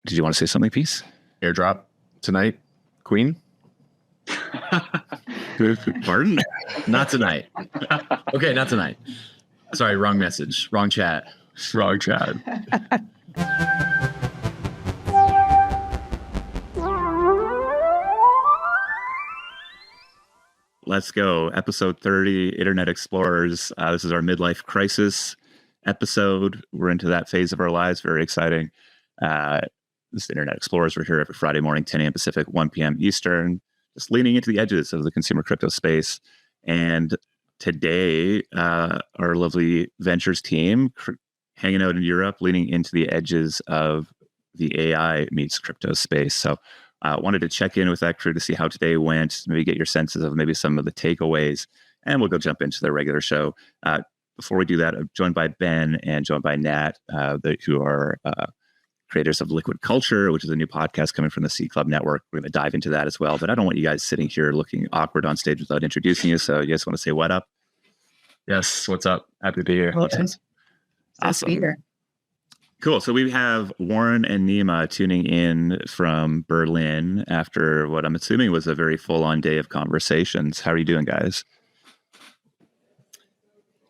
Did you want to say something, Peace? Airdrop tonight, Queen? Pardon? Not tonight. Okay, not tonight. Sorry, wrong message. Wrong chat. Wrong chat. Let's go. Episode 30, Internet Explorers. This is our midlife crisis episode. We're into that phase of our lives. Very exciting. This is Internet Explorers. We're here every Friday morning, 10 a.m. Pacific, 1 p.m. Eastern, just leaning into the edges of the consumer crypto space. And today, our lovely ventures team hanging out in Europe, leaning into the edges of the AI meets crypto space. So wanted to check in with that crew to see how today went, maybe get your senses of maybe some of the takeaways, and we'll go jump into the regular show. Before we do that, I'm joined by Ben and joined by Nat, who are creators of Liquid Culture, which is a new podcast coming from the Seed Club Network. We're going to dive into that as well, but I don't want you guys sitting here looking awkward on stage without introducing you, so you guys want to say what up? Yes, what's up? Happy to be here. Awesome. Cool. So we have Warren and Nima tuning in from Berlin after what I'm assuming was a very full-on day of conversations. How are you doing, guys?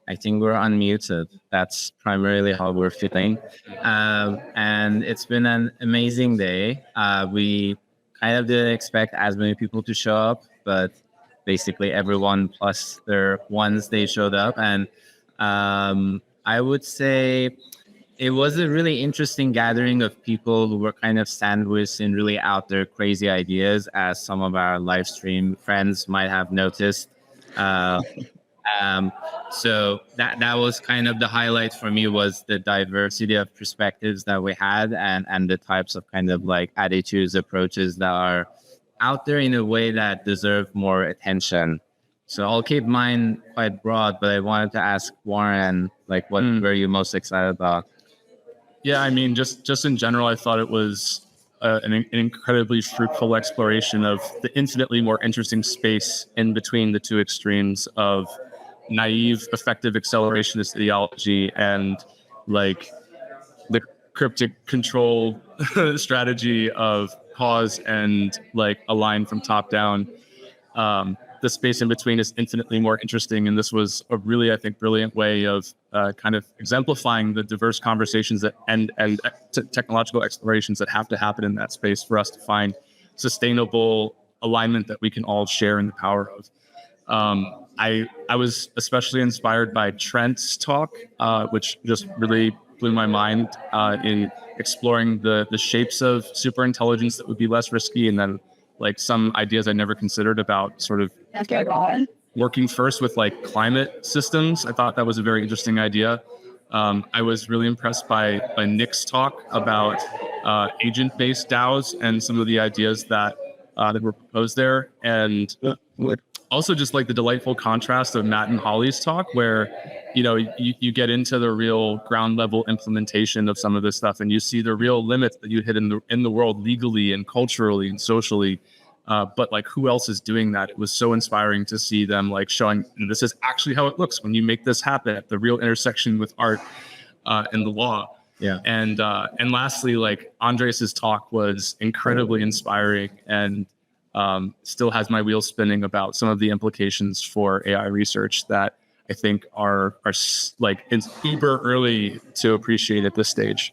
I think we're unmuted. That's primarily how we're feeling. And it's been an amazing day. We kind of didn't expect as many people to show up, but basically everyone plus their ones, they showed up. And I would say it was a really interesting gathering of people who were kind of sandwiched in really out there crazy ideas, as some of our live stream friends might have noticed. So that was kind of the highlight for me, was the diversity of perspectives that we had, and the types of kind of like attitudes, approaches that are out there in a way that deserve more attention. So I'll keep mine quite broad, but I wanted to ask Warren, like, what were you most excited about? Yeah, I mean, just in general, I thought it was an incredibly fruitful exploration of the infinitely more interesting space in between the two extremes of naive, effective accelerationist ideology and like the cryptic control strategy of pause and like align from top down. The space in between is infinitely more interesting, and this was a really, I think, brilliant way of kind of exemplifying the diverse conversations that and technological explorations that have to happen in that space for us to find sustainable alignment that we can all share in the power of. I was especially inspired by Trent's talk, which just really blew my mind in exploring the shapes of superintelligence that would be less risky, and then like some ideas I never considered about sort of working first with like climate systems. I thought that was a very interesting idea. I was really impressed by Nick's talk about agent-based DAOs and some of the ideas that were proposed there. And also just like the delightful contrast of Matt and Holly's talk, where, you know, you get into the real ground level implementation of some of this stuff, and you see the real limits that you hit in the world legally and culturally and socially. But like, who else is doing that? It was so inspiring to see them like showing, this is actually how it looks when you make this happen at the real intersection with art and the law. Yeah. And lastly, like Andres's talk was incredibly inspiring, and still has my wheels spinning about some of the implications for AI research that I think are like it's uber early to appreciate at this stage.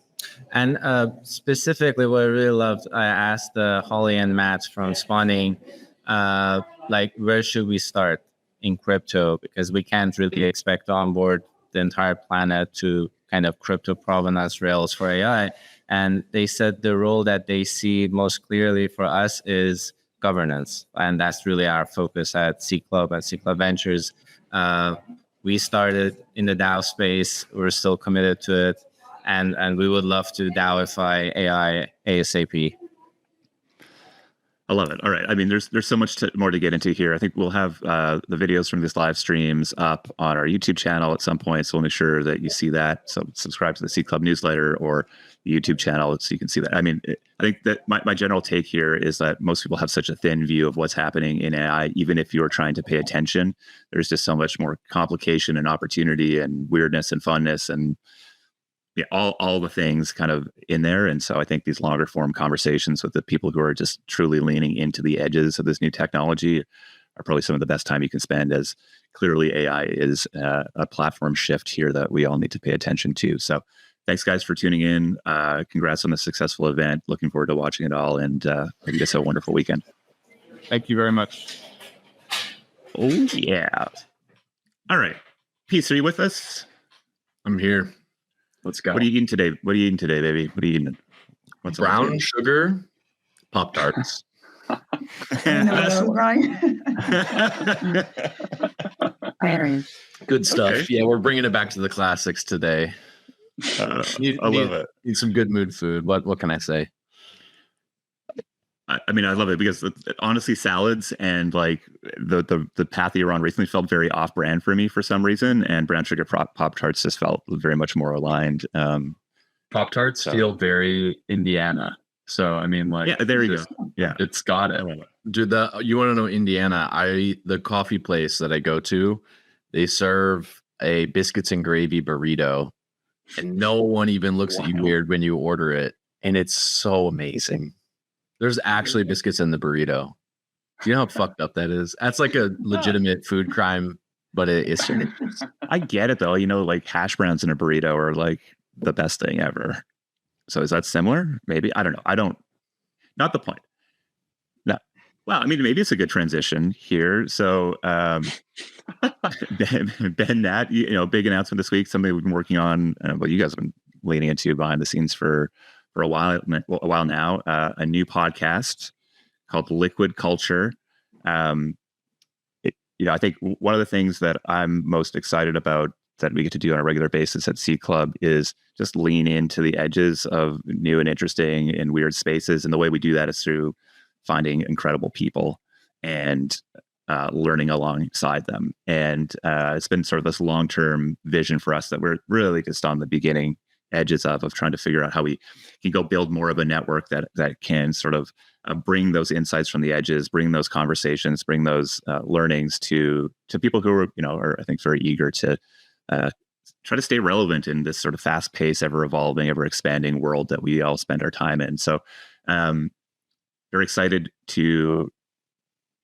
And specifically, what I really loved, I asked Holly and Matt from Spawning, like, where should we start in crypto? Because we can't really expect to onboard the entire planet to kind of crypto provenance rails for AI. And they said the role that they see most clearly for us is governance. And that's really our focus at Seed Club, at Seed Club Ventures. We started in the DAO space. We're still committed to it. And we would love to DAOify AI ASAP. I love it. All right. I mean, there's so much more to get into here. I think we'll have the videos from these live streams up on our YouTube channel at some point. So we'll make sure that you see that. So subscribe to the Seed Club newsletter or the YouTube channel so you can see that. I mean, I think that my general take here is that most people have such a thin view of what's happening in AI. Even if you're trying to pay attention, there's just so much more complication and opportunity and weirdness and funness and yeah, all the things kind of in there. And so I think these longer form conversations with the people who are just truly leaning into the edges of this new technology are probably some of the best time you can spend, as clearly AI is a platform shift here that we all need to pay attention to. So thanks guys for tuning in. Congrats on the successful event. Looking forward to watching it all, and hope you guys have a wonderful weekend. Thank you very much. Oh yeah. All right. Peace, are you with us? I'm here. Let's go. What are you eating today? What are you eating today, baby? What are you eating? What's brown sugar Pop-Tarts. Good stuff. Okay. Yeah, we're bringing it back to the classics today. I love it. Need some good mood food. What can I say? I mean, I love it because honestly, salads and like the path that you're on recently felt very off brand for me for some reason, and brown sugar Pop-Tarts just felt very much more aligned. Pop-Tarts feel very Indiana. So I mean, like, yeah, there you go. Yeah, it's got it. Dude, you want to know Indiana? The coffee place that I go to, they serve a biscuits and gravy burrito, and no one even looks at you weird when you order it, and it's so amazing. There's actually biscuits in the burrito. Do you know how fucked up that is? That's like a legitimate food crime, but it is. I get it though. You know, like hash browns in a burrito are like the best thing ever. So is that similar? Maybe. I don't know. Not the point. No. Well, I mean, maybe it's a good transition here. So Ben Nat, big announcement this week. Something we've been working on. Well, you guys have been leaning into behind the scenes for a while now. A new podcast called Liquid Culture. I think one of the things that I'm most excited about that we get to do on a regular basis at Seed Club is just lean into the edges of new and interesting and weird spaces. And the way we do that is through finding incredible people and learning alongside them. And it's been sort of this long-term vision for us that we're really just on the beginning edges of trying to figure out how we can go build more of a network that can sort of bring those insights from the edges, bring those conversations, bring those learnings to people who are I think very eager to try to stay relevant in this sort of fast-paced, ever-evolving, ever-expanding world that we all spend our time in. So very excited to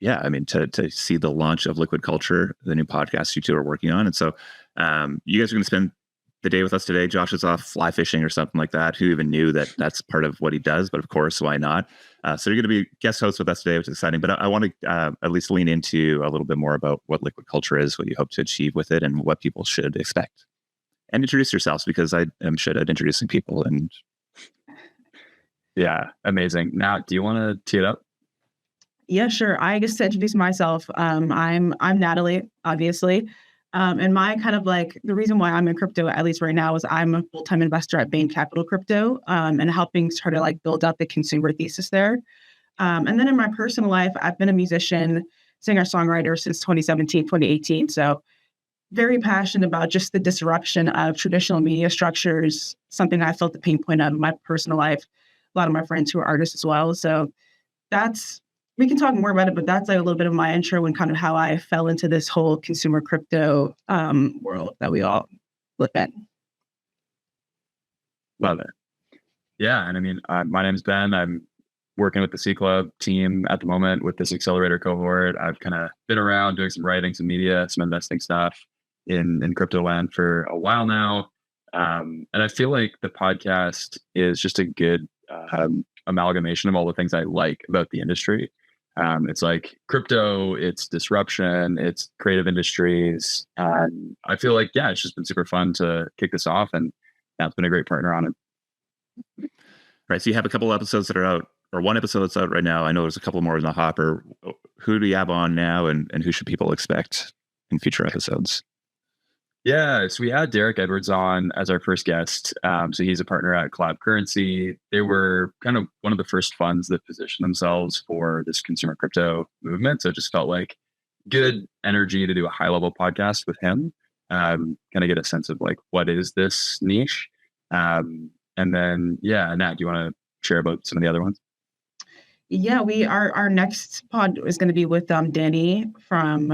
see the launch of Liquid Culture, the new podcast you two are working on. And so you guys are going to spend the day with us today. Josh is off fly fishing or something like that. Who even knew that that's part of what he does? But of course, why not? So you're going to be guest host with us today, which is exciting. But I want to at least lean into a little bit more about what Liquid Culture is, what you hope to achieve with it, and what people should expect. And introduce yourselves, because I am shit at introducing people. And yeah, amazing. Now, do you want to tee it up? Yeah, sure. I guess to introduce myself, I'm Natalie, obviously. And my kind of like the reason why I'm in crypto, at least right now, is I'm a full-time investor at Beind Capital Crypto, and helping sort of like build out the consumer thesis there. And then in my personal life, I've been a musician, singer-songwriter since 2017, 2018. So very passionate about just the disruption of traditional media structures, something I felt the pain point of in my personal life. A lot of my friends who are artists as well. So we can talk more about it, but that's like a little bit of my intro and kind of how I fell into this whole consumer crypto world that we all live in. Love it. Yeah. And I mean, my name's Ben. I'm working with the Seed Club team at the moment with this accelerator cohort. I've kind of been around doing some writing, some media, some investing stuff in crypto land for a while now. And I feel like the podcast is just a good amalgamation of all the things I like about the industry. It's like crypto, it's disruption, it's creative industries. And I feel like, yeah, it's just been super fun to kick this off, and Matt's been a great partner on it. All right. So you have a couple episodes that are out, or one episode that's out right now. I know there's a couple more in the hopper. Who do you have on now, and who should people expect in future episodes? Yeah, so we had Derek Edwards on as our first guest. So he's a partner at Collab Currency. They were kind of one of the first funds that positioned themselves for this consumer crypto movement. So it just felt like good energy to do a high level podcast with him, kind of get a sense of like, what is this niche? And then, yeah, Nat, do you want to share about some of the other ones? Yeah, our next pod is going to be with Danny from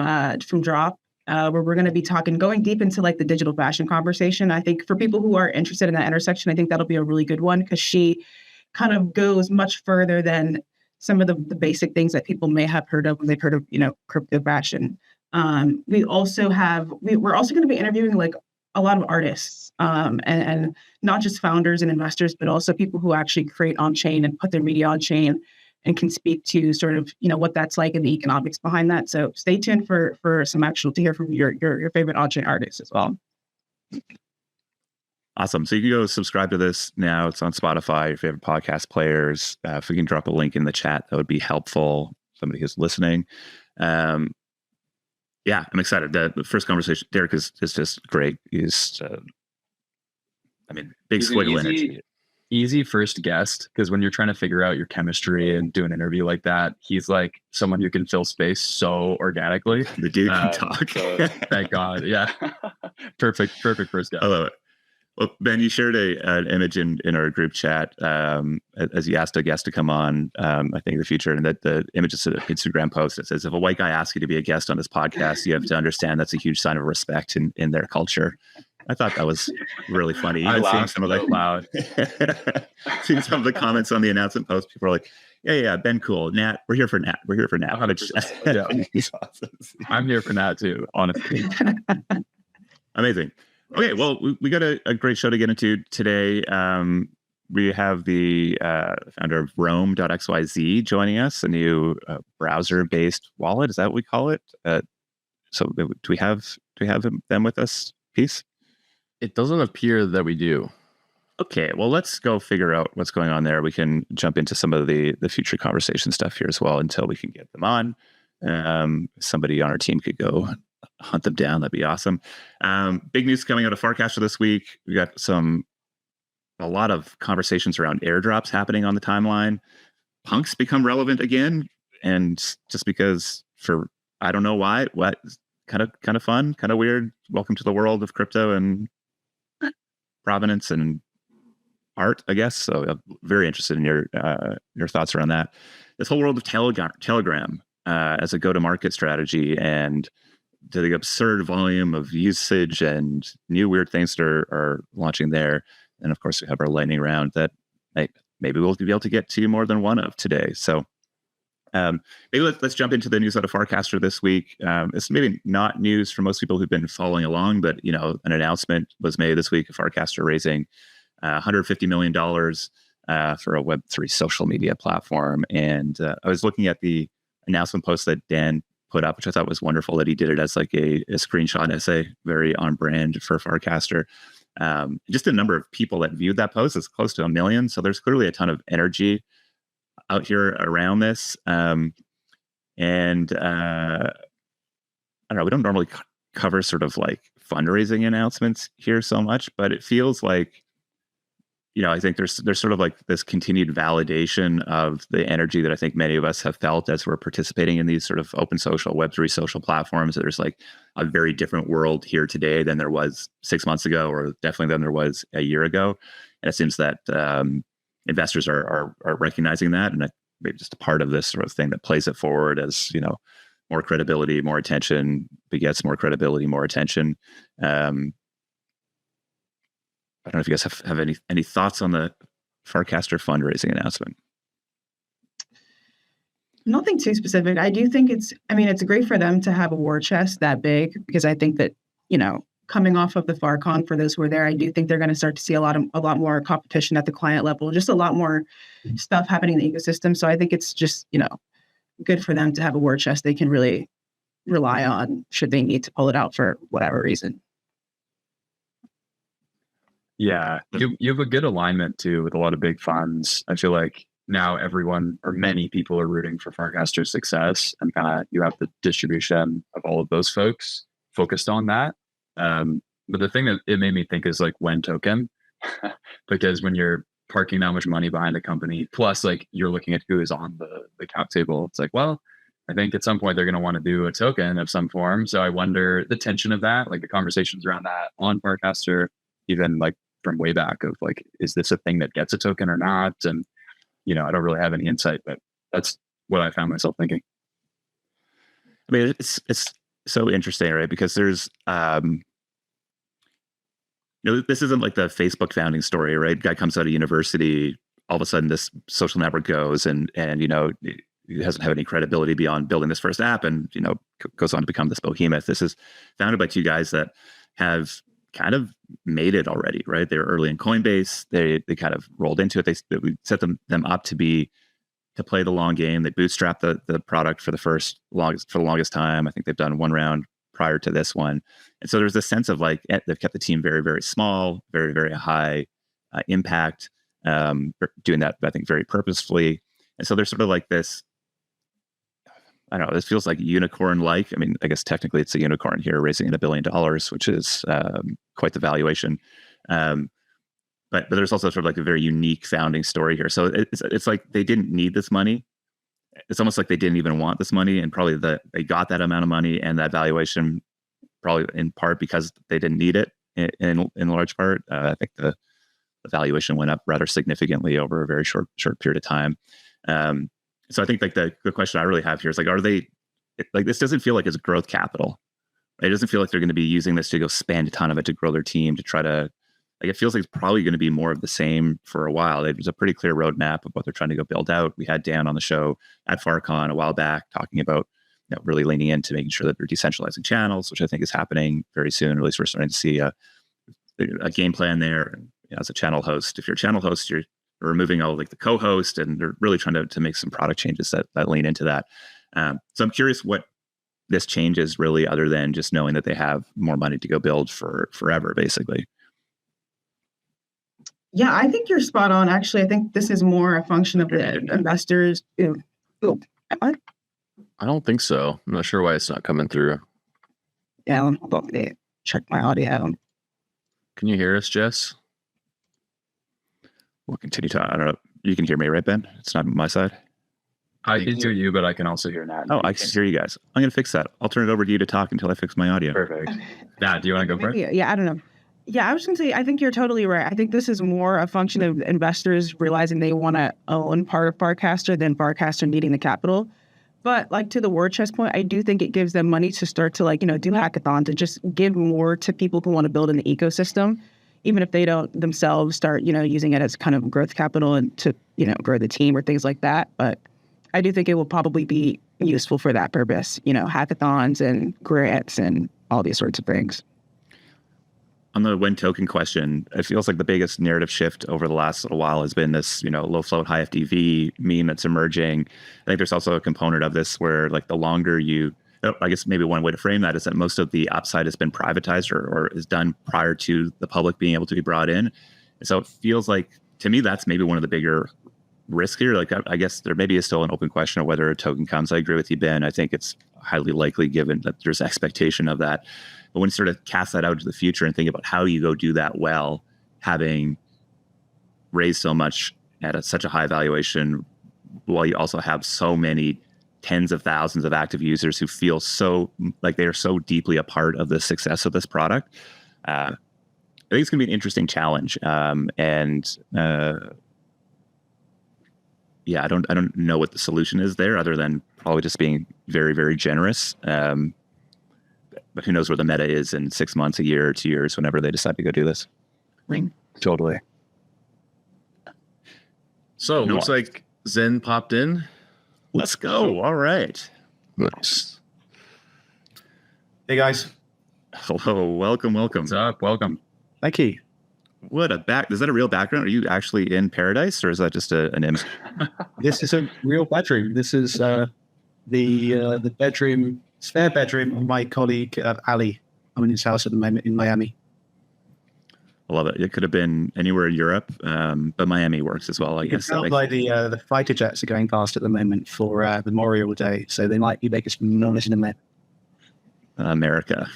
Drop. where we're going to be going deep into like the digital fashion conversation. I think for people who are interested in that intersection, I think that'll be a really good one because she kind of goes much further than some of the basic things that people may have heard of when they've heard of, crypto fashion. We're also going to be interviewing like a lot of artists, and not just founders and investors, but also people who actually create on chain and put their media on chain and can speak to sort of, what that's like and the economics behind that. So stay tuned for to hear from your favorite on chain artists as well. Awesome. So you can go subscribe to this now. It's on Spotify, your favorite podcast players. If we can drop a link in the chat, that would be helpful. Somebody who's listening. Yeah, I'm excited. The first conversation, Derek is just great. He's, big swig of energy. Easy first guest, because when you're trying to figure out your chemistry and do an interview like that, he's like someone who can fill space so organically. The dude can talk. So, thank God. Yeah. Perfect first guest. I love it. Well, Ben, you shared an image in our group chat as you asked a guest to come on, I think in the future, and that the image is an Instagram post that says, if a white guy asks you to be a guest on this podcast, you have to understand that's a huge sign of respect in their culture. I thought that was really funny. I Even laughed seeing some of loud. seeing some of the comments on the announcement post, people are like, yeah, Ben, cool. Nat, we're here for Nat. We're here for Nat. 100%. Yeah. He's awesome. I'm here for Nat too, honestly. Amazing. Okay, well, we got a great show to get into today. We have the founder of Rome.xyz joining us, a new browser-based wallet. Is that what we call it? So do we have them with us? Peace? It doesn't appear that we do. Okay, well, let's go figure out what's going on there. We can jump into some of the future conversation stuff here as well until we can get them on. Somebody on our team could go hunt them down. That'd be awesome. Big news coming out of Farcaster this week. We got a lot of conversations around airdrops happening on the timeline. Punks become relevant again, and just because I don't know why. What kind of fun, kind of weird. Welcome to the world of crypto and provenance and art, I guess. So I'm very interested in your thoughts around that. This whole world of Telegram as a go-to-market strategy and the absurd volume of usage and new weird things that are launching there. And of course, we have our lightning round that maybe we'll be able to get to more than one of today. So maybe let's jump into the news out of Farcaster this week. It's maybe not news for most people who've been following along, but an announcement was made this week of Farcaster raising $150 million for a Web3 social media platform. And I was looking at the announcement post that Dan put up, which I thought was wonderful that he did it as like a screenshot essay, very on brand for Farcaster. Just the number of people that viewed that post is close to 1 million. So there's clearly a ton of energy out here around this. And I don't know, we don't normally cover sort of like fundraising announcements here so much, but it feels like, I think there's sort of like this continued validation of the energy that I think many of us have felt as we're participating in these sort of open social, Web3 social platforms. There's like a very different world here today than there was 6 months ago, or definitely than there was a year ago. And it seems that investors are recognizing that, and maybe just a part of this sort of thing that plays it forward as, more credibility, more attention begets more credibility, more attention. I don't know if you guys have any thoughts on the Farcaster fundraising announcement. Nothing too specific. I do think it's great for them to have a war chest that big, because I think that, coming off of the FarCon, for those who were there, I do think they're going to start to see a lot more competition at the client level, just a lot more stuff happening in the ecosystem. So I think it's just, good for them to have a war chest they can really rely on should they need to pull it out for whatever reason. Yeah, you have a good alignment too with a lot of big funds. I feel like now everyone or many people are rooting for Farcaster's success, and kind of you have the distribution of all of those folks focused on that. But the thing that it made me think is like when token, because when you're parking that much money behind a company, plus like you're looking at who is on the cap table, it's like, well, I think at some point they're going to want to do a token of some form. So I wonder the tension of that, like the conversations around that on Farcaster, even like from way back of like, is this a thing that gets a token or not? And, I don't really have any insight, but that's what I found myself thinking. I mean, it's so interesting, right? Because there's this isn't like the Facebook founding story, right? Guy comes out of university, all of a sudden this social network goes, and he doesn't have any credibility beyond building this first app, and goes on to become this behemoth. This is founded by two guys that have kind of made it already, right? They were early in Coinbase. They kind of rolled into it. We set them up to play the long game. They bootstrapped the product for the longest time. I think they've done one round prior to this one. And so there's this sense of like, they've kept the team very, very small, very, very high impact, doing that, I think, very purposefully. And so there's sort of like this, I don't know, this feels like unicorn-like. I mean, I guess technically it's a unicorn here, raising $1 billion, which is quite the valuation. But there's also sort of like a very unique founding story here. So it's like they didn't need this money. It's almost like they didn't even want this money, and probably they got that amount of money and that valuation probably in part because they didn't need it in large part. I think the valuation went up rather significantly over a very short period of time. So I think like the question I really have here is like, are they like, this doesn't feel like it's growth capital. It doesn't feel like they're going to be using this to go spend a ton of it to grow their team, to try to, like, it feels like it's probably going to be more of the same for a while. There's a pretty clear roadmap of what they're trying to go build out. We had Dan on the show at FarCon a while back talking about really leaning into making sure that they're decentralizing channels, which I think is happening very soon. Or at least we're starting to see a game plan there. As a channel host, if you're a channel host, you're removing all like the co-host, and they're really trying to make some product changes that lean into that. So I'm curious what this changes really, other than just knowing that they have more money to go build for forever, basically. Yeah, I think you're spot on. Actually, I think this is more a function of the investors. I don't think so. I'm not sure why it's not coming through. Yeah, let me check my audio. Can you hear us, Jess? We'll continue to, I don't know. You can hear me, right, Ben? It's not my side. I can hear you, but I can also hear Nat. Oh, I can hear you guys. I'm going to fix that. I'll turn it over to you to talk until I fix my audio. Perfect. Nat, do you want to go first? Yeah, I don't know. Yeah, I was going to say, I think you're totally right. I think this is more a function of investors realizing they want to own part of Farcaster than Farcaster needing the capital. But like to the war chest point, I do think it gives them money to start to do hackathons and just give more to people who want to build in the ecosystem, even if they don't themselves start, using it as kind of growth capital and to, grow the team or things like that. But I do think it will probably be useful for that purpose, hackathons and grants and all these sorts of things. On the when token question, it feels like the biggest narrative shift over the last little while has been this, low float, high FDV meme that's emerging. I think there's also a component of this where like the longer I guess maybe one way to frame that is that most of the upside has been privatized or is done prior to the public being able to be brought in. And so it feels like, to me, that's maybe one of the bigger risks here. Like, I guess there maybe is still an open question of whether a token comes. I agree with you, Ben. I think it's highly likely given that there's expectation of that. But when you sort of cast that out into the future and think about how you go do that well, having raised so much at such a high valuation, while you also have so many tens of thousands of active users who feel so like they are so deeply a part of the success of this product, I think it's going to be an interesting challenge. I don't know what the solution is there, other than probably just being very, very generous. But who knows where the meta is in 6 months, a year, 2 years, whenever they decide to go do this. Totally. So looks like Zen popped in. Let's go. All right. Nice. Hey guys. Hello. Welcome. What's up? Welcome. Thank you. What a is that a real background? Are you actually in paradise, or is that just an image? This is a real bedroom. This is the bedroom, spare bedroom of my colleague Ali. I'm in his house at the moment in Miami. I love it. It could have been anywhere in Europe, but Miami works as well, I guess. Sounds like the fighter jets are going past at the moment for Memorial Day, so they might be making some noise in there. America.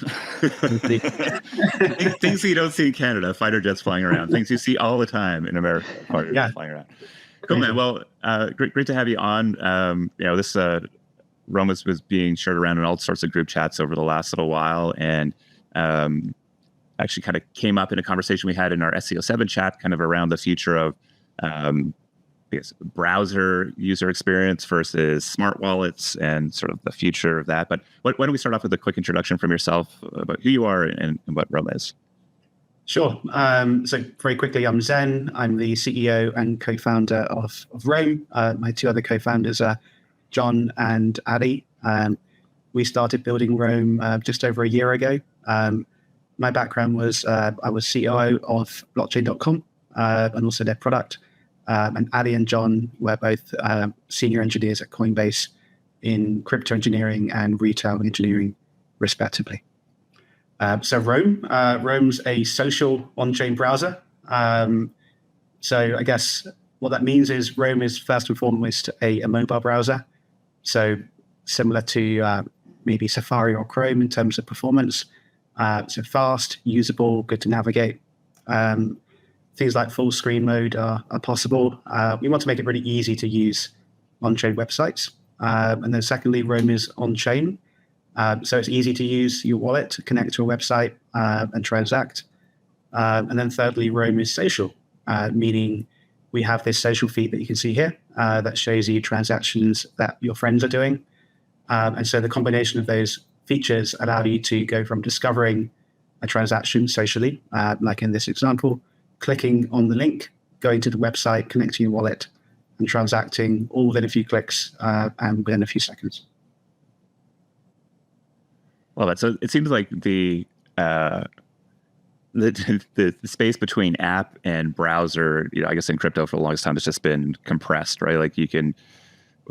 Things you don't see in Canada, fighter jets flying around. Things you see all the time in America, fighter jets flying around. Cool, man. Well, great to have you on. This Rome was being shared around in all sorts of group chats over the last little while, and actually kind of came up in a conversation we had in our SC.07 chat, kind of around the future of guess, browser user experience versus smart wallets and sort of the future of that. But why don't we start off with a quick introduction from yourself about who you are and what Rome is? Sure. So very quickly, I'm Zen. I'm the CEO and co-founder of Rome. My two other co-founders are John and Addy. We started building Rome just over a year ago. My background was I was COO of blockchain.com and also their product. And Addy and John were both senior engineers at Coinbase in crypto engineering and retail engineering, respectively. So Rome's a social on-chain browser. So I guess what that means is Rome is first and foremost a mobile browser. So similar to maybe Safari or Chrome in terms of performance. So fast, usable, good to navigate. Things like full screen mode are possible. We want to make it really easy to use on-chain websites. And then secondly, Rome is on-chain. So it's easy to use your wallet to connect to a website and transact. And then thirdly, Rome is social, meaning we have this social feed that you can see here that shows you transactions that your friends are doing. And so the combination of those features allow you to go from discovering a transaction socially, like in this example, clicking on the link, going to the website, connecting your wallet, and transacting all within a few clicks and within a few seconds. Well, so it seems like the space between app and browser, I guess in crypto for the longest time, it's just been compressed, right? Like you can,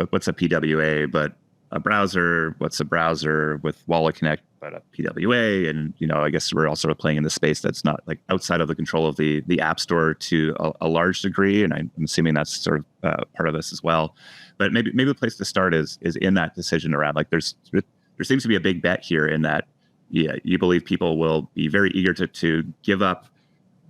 what's a PWA, but a browser, what's a browser with Wallet Connect, but a PWA. And, I guess we're all sort of playing in the space that's not like outside of the control of the App Store to a large degree. And I'm assuming that's sort of part of this as well. But maybe the place to start is in that decision around, like there seems to be a big bet here in that, you believe people will be very eager to give up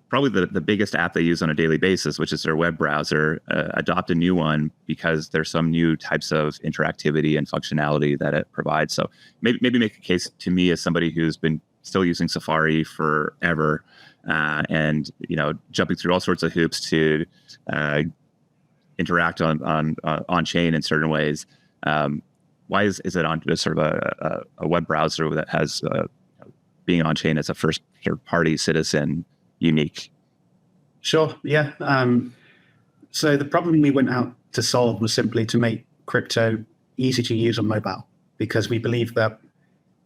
probably the biggest app they use on a daily basis, which is their web browser, adopt a new one because there's some new types of interactivity and functionality that it provides. So maybe make a case to me as somebody who's been still using Safari forever and, jumping through all sorts of hoops to interact on chain in certain ways. Why is it on sort of a web browser that has being on chain as a first party citizen unique? Sure. Yeah. So the problem we went out to solve was simply to make crypto easy to use on mobile, because we believe that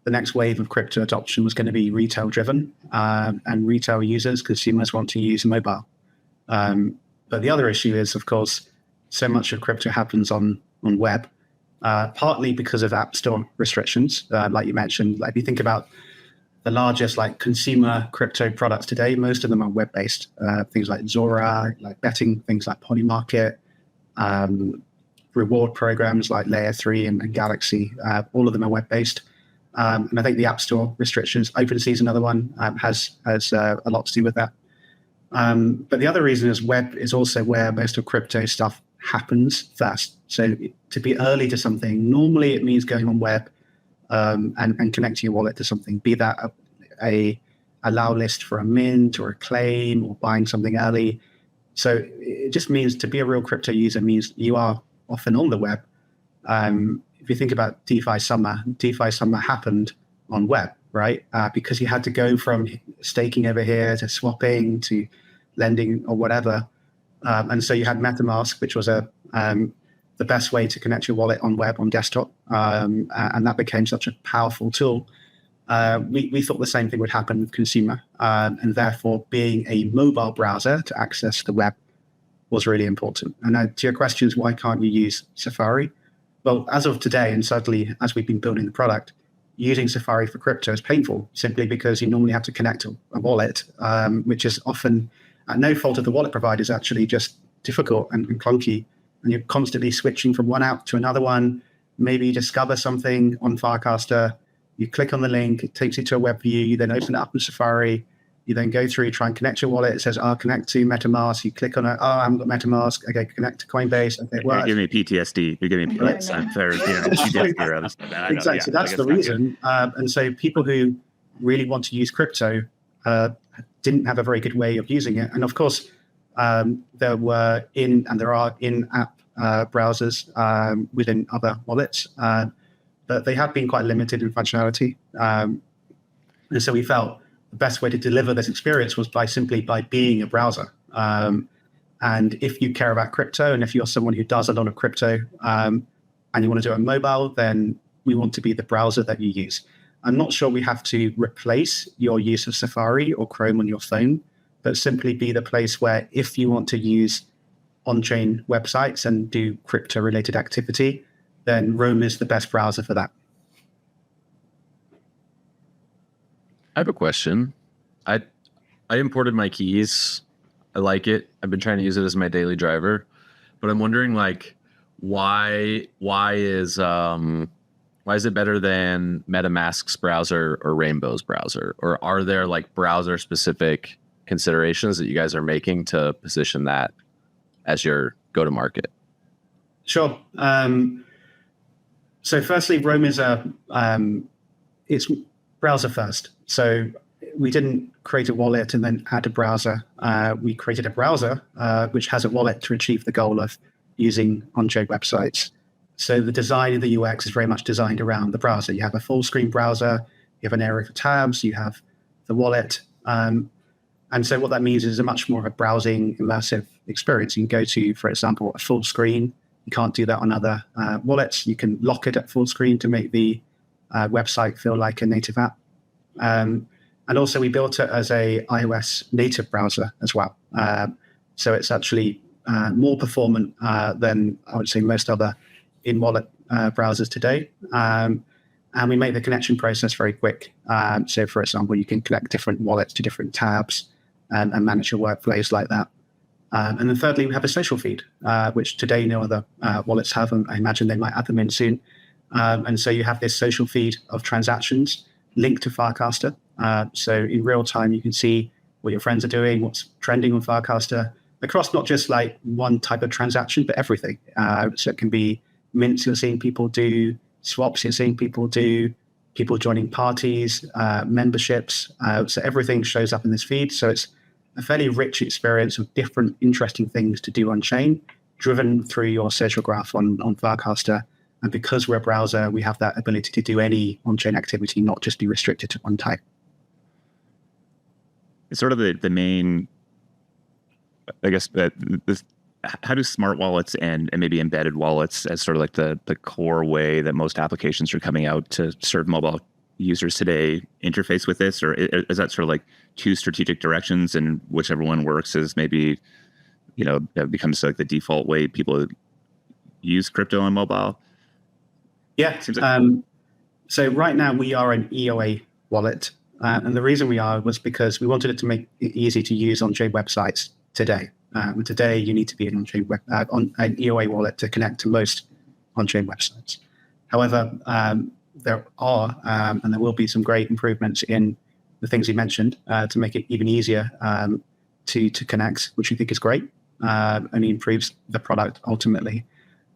the next wave of crypto adoption was going to be retail driven, and retail users, consumers, want to use mobile. But the other issue is, of course, so much of crypto happens on web, partly because of App Store restrictions, like you mentioned. Like if you think about the largest consumer crypto products today, most of them are web-based. Things like Zora, like betting, things like Polymarket, reward programs like Layer 3 and Galaxy, all of them are web-based. And I think the App Store restrictions, OpenSea is another one, has a lot to do with that. But the other reason is web is also where most of crypto stuff happens first. So to be early to something, normally it means going on web and connecting your wallet to something, be that a allow list for a mint or a claim or buying something early. So it just means to be a real crypto user means you are often on the web. If you think about DeFi summer happened on web, right? Because you had to go from staking over here to swapping to lending or whatever. And so you had MetaMask, which was the best way to connect your wallet on web, on desktop. And that became such a powerful tool. We thought the same thing would happen with consumer. And therefore, being a mobile browser to access the web was really important. And to your questions, why can't you use Safari? Well, as of today, and certainly as we've been building the product, using Safari for crypto is painful, simply because you normally have to connect to a wallet, which is often at no fault of the wallet providers, actually just difficult and clunky. And you're constantly switching from one app to another one. Maybe you discover something on Farcaster, you click on the link, it takes you to a web view, you then open it up in Safari, you then go through, try and connect your wallet, it says, connect to MetaMask, you click on it, I haven't got MetaMask, okay, connect to Coinbase, okay, You're giving me PTSD, you're giving me Exactly, so that's the reason. And so people who really want to use crypto didn't have a very good way of using it. And of course, there were there are in-app browsers within other wallets, but they have been quite limited in functionality. And so we felt the best way to deliver this experience was simply by being a browser. And if you care about crypto, and if you're someone who does a lot of crypto, and you want to do it on mobile, then we want to be the browser that you use. I'm not sure we have to replace your use of Safari or Chrome on your phone, but simply be the place where if you want to use on-chain websites and do crypto-related activity, then Rome is the best browser for that. I have a question. I imported my keys. I like it. I've been trying to use it as my daily driver, but I'm wondering why is it better than MetaMask's browser or Rainbow's browser? Or are there browser specific considerations that you guys are making to position that as your go-to-market? Sure. So firstly, Rome is it's browser first. So we didn't create a wallet and then add a browser. We created a browser which has a wallet to achieve the goal of using on-chain websites. So the design of the UX is very much designed around the browser. You have a full screen browser, you have an area for tabs, you have the wallet. And so what that means is a much more of a browsing immersive experience. You can go to, for example, a full screen. You can't do that on other wallets. You can lock it at full screen to make the website feel like a native app. And also we built it as a iOS native browser as well. So it's actually more performant than I would say most other in-wallet browsers today. And we make the connection process very quick. So for example, you can connect different wallets to different tabs and manage your workflows like that. And then thirdly, we have a social feed, which today no other wallets have, and I imagine they might add them in soon. And so you have this social feed of transactions linked to Farcaster. So in real time, you can see what your friends are doing, what's trending on Farcaster, across not just one type of transaction, but everything. So it can be mints you're seeing people do, swaps you're seeing people do, people joining parties, memberships. So everything shows up in this feed. So it's a fairly rich experience of different interesting things to do on chain, driven through your social graph on Farcaster. And because we're a browser, we have that ability to do any on-chain activity, not just be restricted to one type. It's sort of the main, I guess, how do smart wallets and maybe embedded wallets as sort of the core way that most applications are coming out to serve mobile users today interface with this? Or is that sort of two strategic directions, and whichever one works is maybe, it becomes the default way people use crypto on mobile? Yeah. So right now we are an EOA wallet. And the reason we are was because we wanted it to make it easy to use on-chain websites today. Today, you need to be an on-chain on an EOA wallet to connect to most on-chain websites. However, there are and there will be some great improvements in the things you mentioned to make it even easier to connect, which we think is great and improves the product ultimately.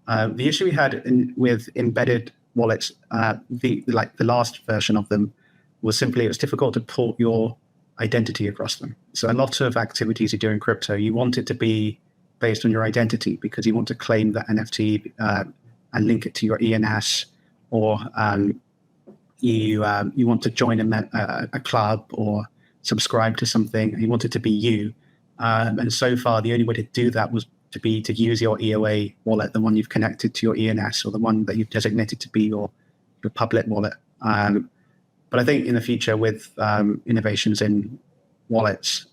The issue we had with embedded wallets, the last version of them, was simply it was difficult to port your identity across them. So a lot of activities you do in crypto, you want it to be based on your identity because you want to claim that NFT and link it to your ENS, or you want to join a club or subscribe to something, and you want it to be you. And so far, the only way to do that was to use your EOA wallet, the one you've connected to your ENS, or the one that you've designated to be your public wallet. But I think in the future, with innovations in wallets,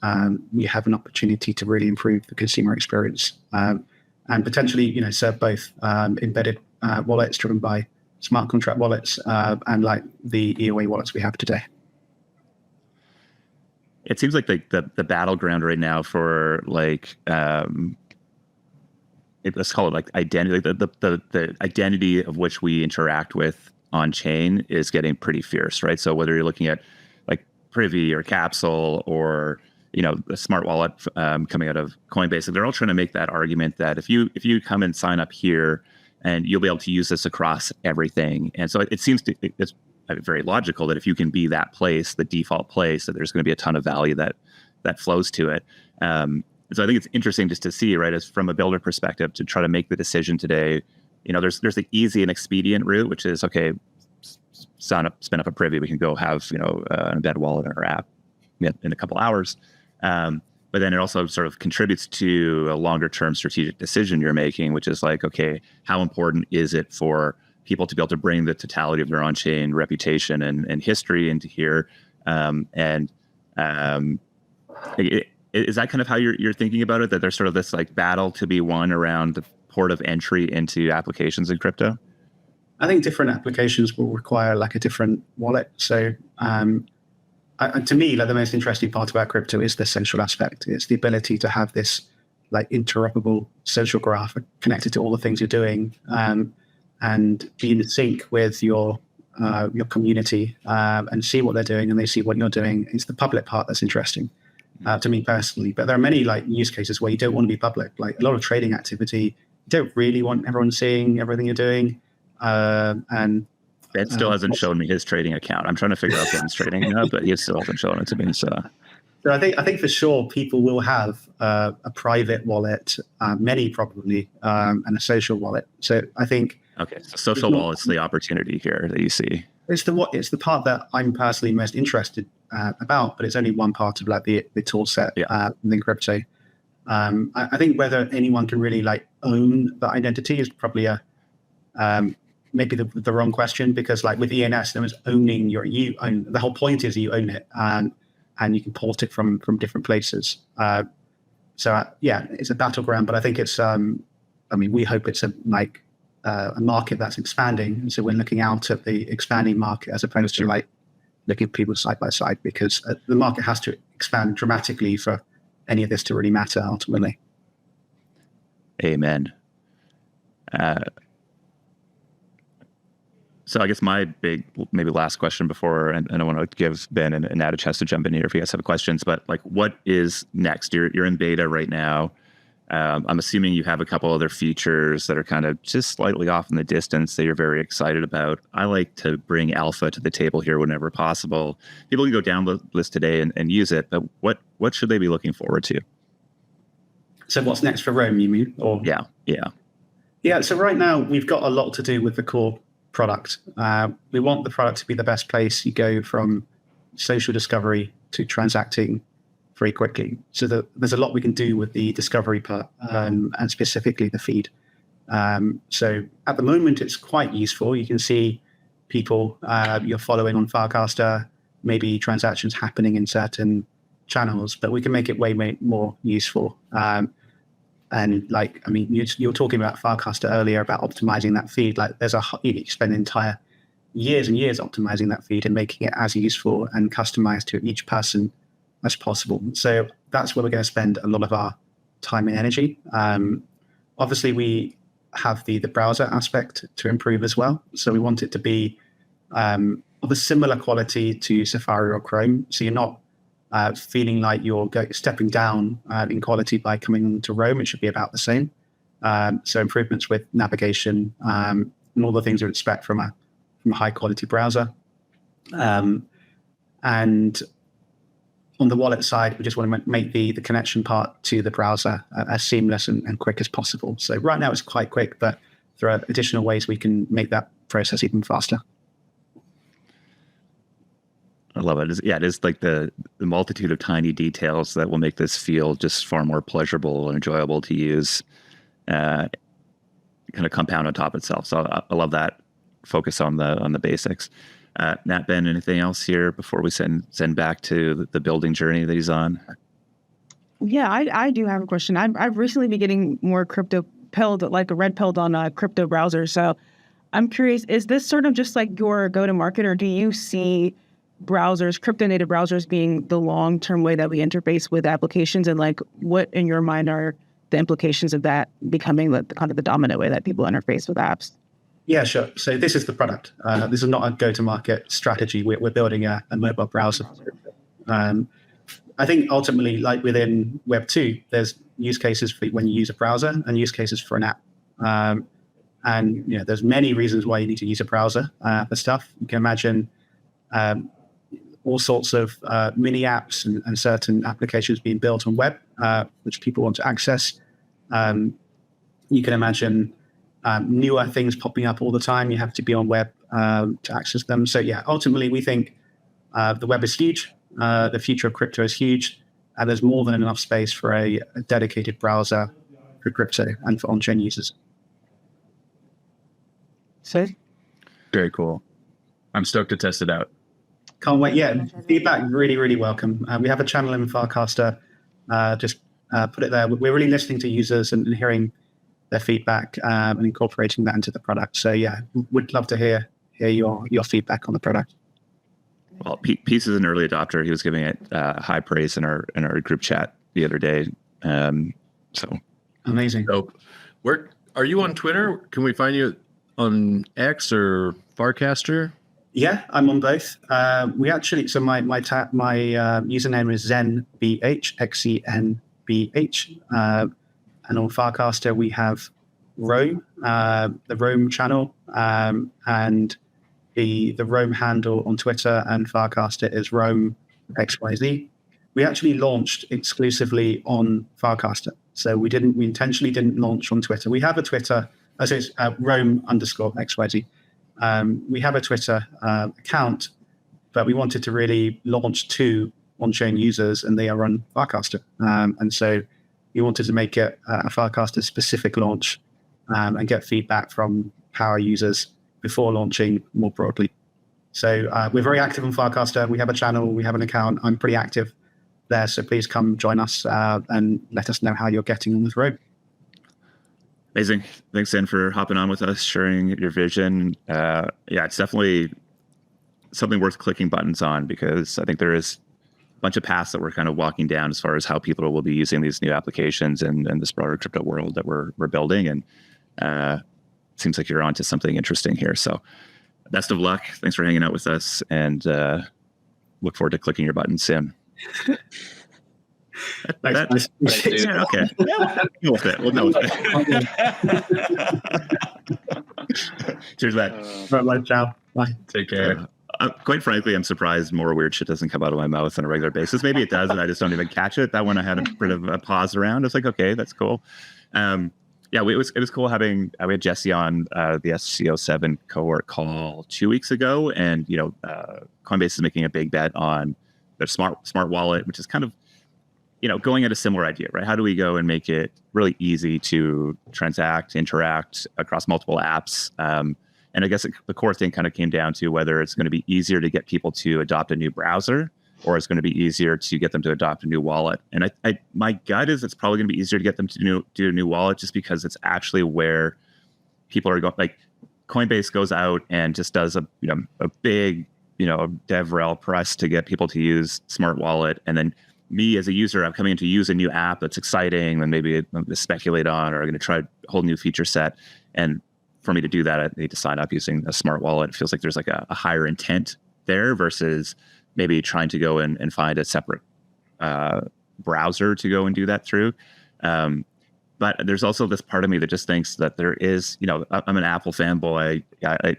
we have an opportunity to really improve the consumer experience and potentially, serve both embedded wallets driven by smart contract wallets and the EOA wallets we have today. It seems like the battleground right now for let's call it identity, the identity of which we interact with on chain is getting pretty fierce, right? So whether you're looking at Privy or Capsule or a smart wallet coming out of Coinbase, they're all trying to make that argument that if you come and sign up here, and you'll be able to use this across everything. And so it seems it's very logical that if you can be that place, the default place, that there's going to be a ton of value that flows to it. so I think it's interesting just to see, right, as from a builder perspective, to try to make the decision today. There's the easy and expedient route, which is, okay, spin up a privy. We can go have, an embed wallet in our app in a couple hours. But then it also sort of contributes to a longer term strategic decision you're making, which is like, okay, how important is it for people to be able to bring the totality of their on-chain reputation and history into here? Is that kind of how you're thinking about it? That there's sort of this like battle to be won around the port of entry into applications in crypto? I think different applications will require like a different wallet. So to me, like the most interesting part about crypto is the social aspect. It's the ability to have this like interoperable social graph connected to all the things you're doing, and be in sync with your community, and see what they're doing and they see what you're doing. It's the public part that's interesting to me personally. But there are many like use cases where you don't want to be public. Like a lot of trading activity, you don't really want everyone seeing everything you're doing. And Ben still hasn't shown me his trading account. I'm trying to figure out what he's trading now, but he still hasn't shown it to me. So I think for sure people will have a private wallet, many probably, and a social wallet. So I think so social wallet's the opportunity here that you see. It's the part that I'm personally most interested about, but it's only one part of like the tool set within crypto. I think whether anyone can really like own the identity is probably maybe the wrong question, because like with ENS, there was owning the whole point is you own it, and you can port it from different places. So it's a battleground, but I think it's we hope it's a market that's expanding, and so we're looking out at the expanding market as opposed to like looking at people side by side, because the market has to expand dramatically for any of this to really matter ultimately. Amen. So I guess my big, maybe last question before, and I want to give Ben and Nat a chance to jump in here if you guys have questions, but like, what is next? You're in beta right now. I'm assuming you have a couple other features that are kind of just slightly off in the distance that you're very excited about. I like to bring alpha to the table here whenever possible. People can go download this today and use it, but what should they be looking forward to? So what's next for Rome, you mean? Or Yeah, so right now we've got a lot to do with the core product. We want the product to be the best place you go from social discovery to transacting very quickly. So there's a lot we can do with the discovery part, and specifically the feed. So at the moment, it's quite useful. You can see people you're following on Farcaster, maybe transactions happening in certain channels, but we can make it way more useful. And like, I mean, you were talking about Farcaster earlier about optimizing that feed. Like you spend entire years and years optimizing that feed and making it as useful and customized to each person as possible. So that's where we're going to spend a lot of our time and energy. Obviously, we have the browser aspect to improve as well. So we want it to be of a similar quality to Safari or Chrome. So you're not feeling like you're stepping down in quality by coming to Rome. It should be about the same. So improvements with navigation and all the things you would expect from a high quality browser. And on the wallet side, we just want to make the connection part to the browser as seamless and quick as possible. So right now it's quite quick, but there are additional ways we can make that process even faster. I love it. It is like the multitude of tiny details that will make this feel just far more pleasurable and enjoyable to use, kind of compound on top of itself. So I love that focus on the basics. Nat, Ben, anything else here before we send back to the building journey that he's on? Yeah, I do have a question. I've recently been getting more crypto pilled, like a red pilled on a crypto browser. So I'm curious, is this sort of just like your go-to-market, or do you see browsers, crypto native browsers, being the long-term way that we interface with applications? And like, what in your mind are the implications of that becoming the kind of the dominant way that people interface with apps? Yeah, sure. So this is the product. This is not a go-to-market strategy. We're building a mobile browser. I think ultimately, like within Web 2, there's use cases for when you use a browser and use cases for an app. And there's many reasons why you need to use a browser for stuff. You can imagine all sorts of mini apps and certain applications being built on web, which people want to access. You can imagine newer things popping up all the time. You have to be on web to access them. So yeah, ultimately we think the web is huge. The future of crypto is huge. And there's more than enough space for a dedicated browser for crypto and for on-chain users. So Very cool. I'm stoked to test it out. Can't wait. Yeah, feedback really, really welcome. We have a channel in Farcaster. Just put it there. We're really listening to users and hearing their feedback and incorporating that into the product. So yeah, would love to hear your feedback on the product. Well, Peace is an early adopter. He was giving it high praise in our group chat the other day. So amazing. So, where are you on Twitter? Can we find you on X or Farcaster? Yeah, I'm on both. We actually, so my username is ZenBH, XENBH. And on Farcaster, we have Rome, the Rome channel, and the Rome handle on Twitter, and Farcaster is Rome XYZ. We actually launched exclusively on Farcaster. So we intentionally didn't launch on Twitter. We have a Twitter, so it's Rome_XYZ. We have a Twitter account, but we wanted to really launch to on-chain users, and they are on Farcaster. And so we wanted to make it a Farcaster specific launch and get feedback from power users before launching more broadly. So we're very active on Farcaster. We have a channel, we have an account. I'm pretty active there, so please come join us and let us know how you're getting on with Rome. amazing. Thanks, Zen, for hopping on with us, sharing your vision. Yeah, it's definitely something worth clicking buttons on, because I think there is a bunch of paths that we're kind of walking down as far as how people will be using these new applications and this broader crypto world that we're building. And seems like you're onto something interesting here. So best of luck. Thanks for hanging out with us, and look forward to clicking your buttons soon. Nice. Yeah, okay. We'll with it. We'll know with it. Cheers, Matt. Bye. Ciao. Bye. Take care. Quite frankly, I'm surprised more weird shit doesn't come out of my mouth on a regular basis. Maybe it does, and I just don't even catch it. That one I had a bit of a pause around. It's like, okay, that's cool. Yeah, it was cool having we had Jesse on the SC.07 cohort call 2 weeks ago, and Coinbase is making a big bet on their smart wallet, which is kind of going at a similar idea, right? How do we go and make it really easy to transact, interact across multiple apps? And I guess the core thing kind of came down to whether it's going to be easier to get people to adopt a new browser, or it's going to be easier to get them to adopt a new wallet. And my gut is it's probably going to be easier to get them to do a new wallet, just because it's actually where people are going. Like Coinbase goes out and just does a big DevRel press to get people to use smart wallet, and then me as a user, I'm coming in to use a new app that's exciting, and maybe to speculate on, or I'm going to try a whole new feature set. And for me to do that, I need to sign up using a smart wallet. It feels like there's like a higher intent there versus maybe trying to go and find a separate browser to go and do that through. But there's also this part of me that just thinks that there is, I'm an Apple fanboy. I